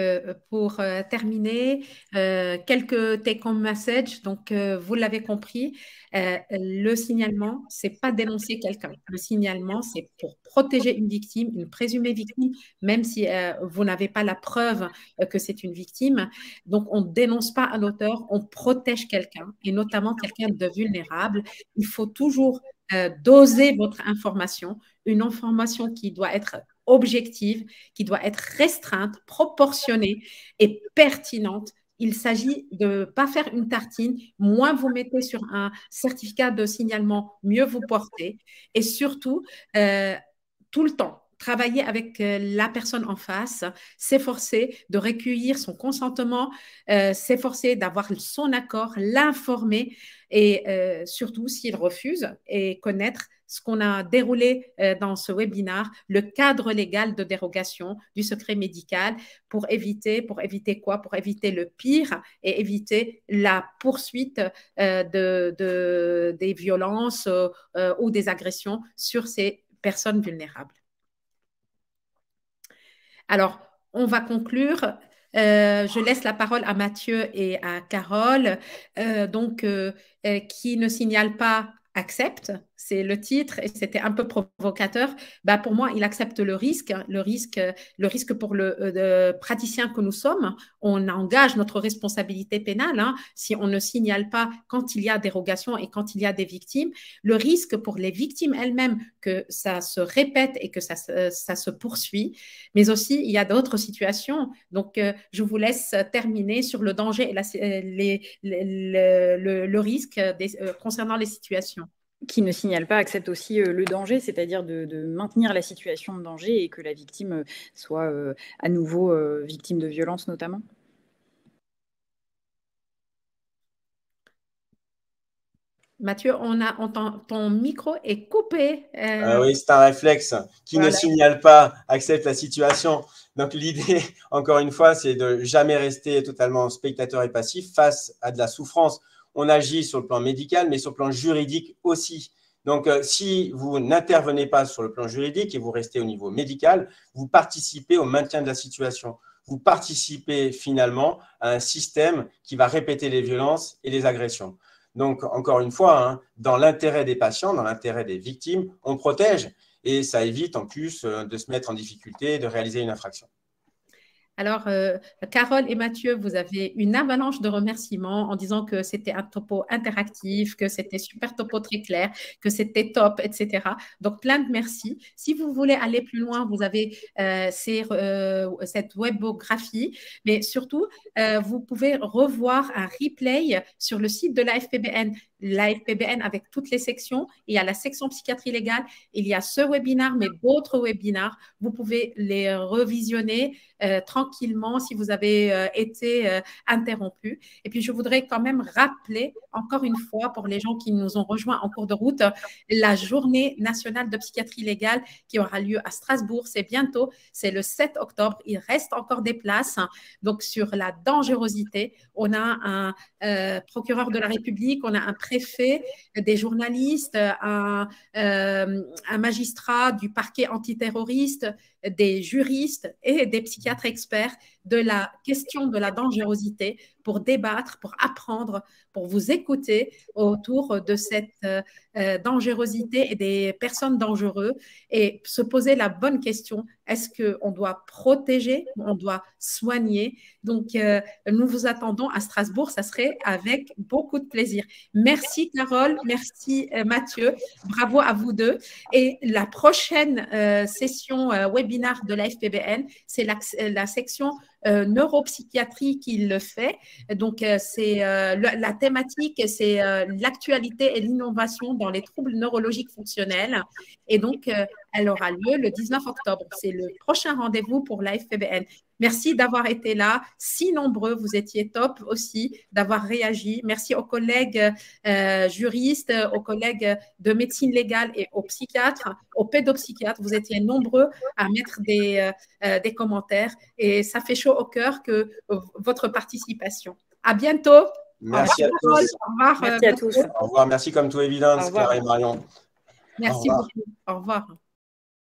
pour terminer, quelques take-home messages. Donc, vous l'avez compris, le signalement, c'est pas dénoncer quelqu'un. Le signalement, c'est pour protéger une victime, une présumée victime, même si vous n'avez pas la preuve que c'est une victime. Donc, on ne dénonce pas un auteur, on protège quelqu'un, et notamment quelqu'un de vulnérable. Il faut toujours doser votre information, une information qui doit être objective, qui doit être restreinte, proportionnée et pertinente. Il s'agit de ne pas faire une tartine. Moins vous mettez sur un certificat de signalement, mieux vous portez. Et surtout, tout le temps, travailler avec la personne en face, s'efforcer de recueillir son consentement, s'efforcer d'avoir son accord, l'informer et surtout, s'il refuse, et connaître ce qu'on a déroulé dans ce webinaire, le cadre légal de dérogation du secret médical pour éviter quoi? Pour éviter le pire et éviter la poursuite des violences ou des agressions sur ces personnes vulnérables. Alors, on va conclure. Je laisse la parole à Mathieu et à Carole. Qui ne signale pas accepte, c'est le titre et c'était un peu provocateur. Bah, pour moi, il accepte le risque pour le praticien que nous sommes. On engage notre responsabilité pénale si on ne signale pas quand il y a dérogation et quand il y a des victimes. Le risque pour les victimes elles-mêmes que ça se répète et que ça se poursuit, mais aussi il y a d'autres situations. Donc, je vous laisse terminer sur le danger et le risque concernant les situations. Qui ne signale pas accepte aussi le danger, c'est-à-dire de maintenir la situation de danger et que la victime soit à nouveau victime de violence notamment. Mathieu, ton micro est coupé. Oui, c'est un réflexe. Qui ne signale pas accepte la situation. Donc, l'idée, encore une fois, c'est de jamais rester totalement spectateur et passif face à de la souffrance. On agit sur le plan médical, mais sur le plan juridique aussi. Donc, si vous n'intervenez pas sur le plan juridique et vous restez au niveau médical, vous participez au maintien de la situation. Vous participez finalement à un système qui va répéter les violences et les agressions. Donc, encore une fois, dans l'intérêt des patients, dans l'intérêt des victimes, on protège et ça évite en plus de se mettre en difficulté, de réaliser une infraction. Alors, Carole et Mathieu, vous avez une avalanche de remerciements en disant que c'était un topo interactif, que c'était super topo très clair, que c'était top, etc. Donc, plein de merci. Si vous voulez aller plus loin, vous avez cette webographie, mais surtout, vous pouvez revoir un replay sur le site de l'AFPBN avec toutes les sections. Il y a la section psychiatrie légale, il y a ce webinaire, mais d'autres webinaires. Vous pouvez les revisionner tranquillement tranquillement si vous avez été interrompu. Et puis, je voudrais quand même rappeler encore une fois pour les gens qui nous ont rejoints en cours de route, la journée nationale de psychiatrie légale qui aura lieu à Strasbourg. C'est bientôt, c'est le 7 octobre. Il reste encore des places. Donc, sur la dangerosité, on a un procureur de la République, on a un préfet, des journalistes, un magistrat du parquet antiterroriste, des juristes et des psychiatres experts de la question de la dangerosité pour débattre, pour apprendre, pour vous écouter autour de cette dangerosité et des personnes dangereuses et se poser la bonne question. Est-ce qu'on doit protéger, on doit soigner? Donc, nous vous attendons à Strasbourg, ça serait avec beaucoup de plaisir. Merci Carole, merci Mathieu, bravo à vous deux. Et la prochaine session webinaire de la FPBN, c'est la section neuropsychiatrie qui le fait. Donc, c'est la thématique, c'est l'actualité et l'innovation dans les troubles neurologiques fonctionnels. Et donc, elle aura lieu le 19 octobre. C'est le prochain rendez-vous pour la FPBN. Merci d'avoir été là. Si nombreux, vous étiez top aussi, d'avoir réagi. Merci aux collègues juristes, aux collègues de médecine légale et aux psychiatres, aux pédopsychiatres. Vous étiez nombreux à mettre des commentaires et ça fait chaud au cœur que votre participation. À bientôt. Merci à tous. Au revoir. Merci à tous. Au revoir. Merci comme tout évident, Clara et Marion. Merci beaucoup. Au revoir.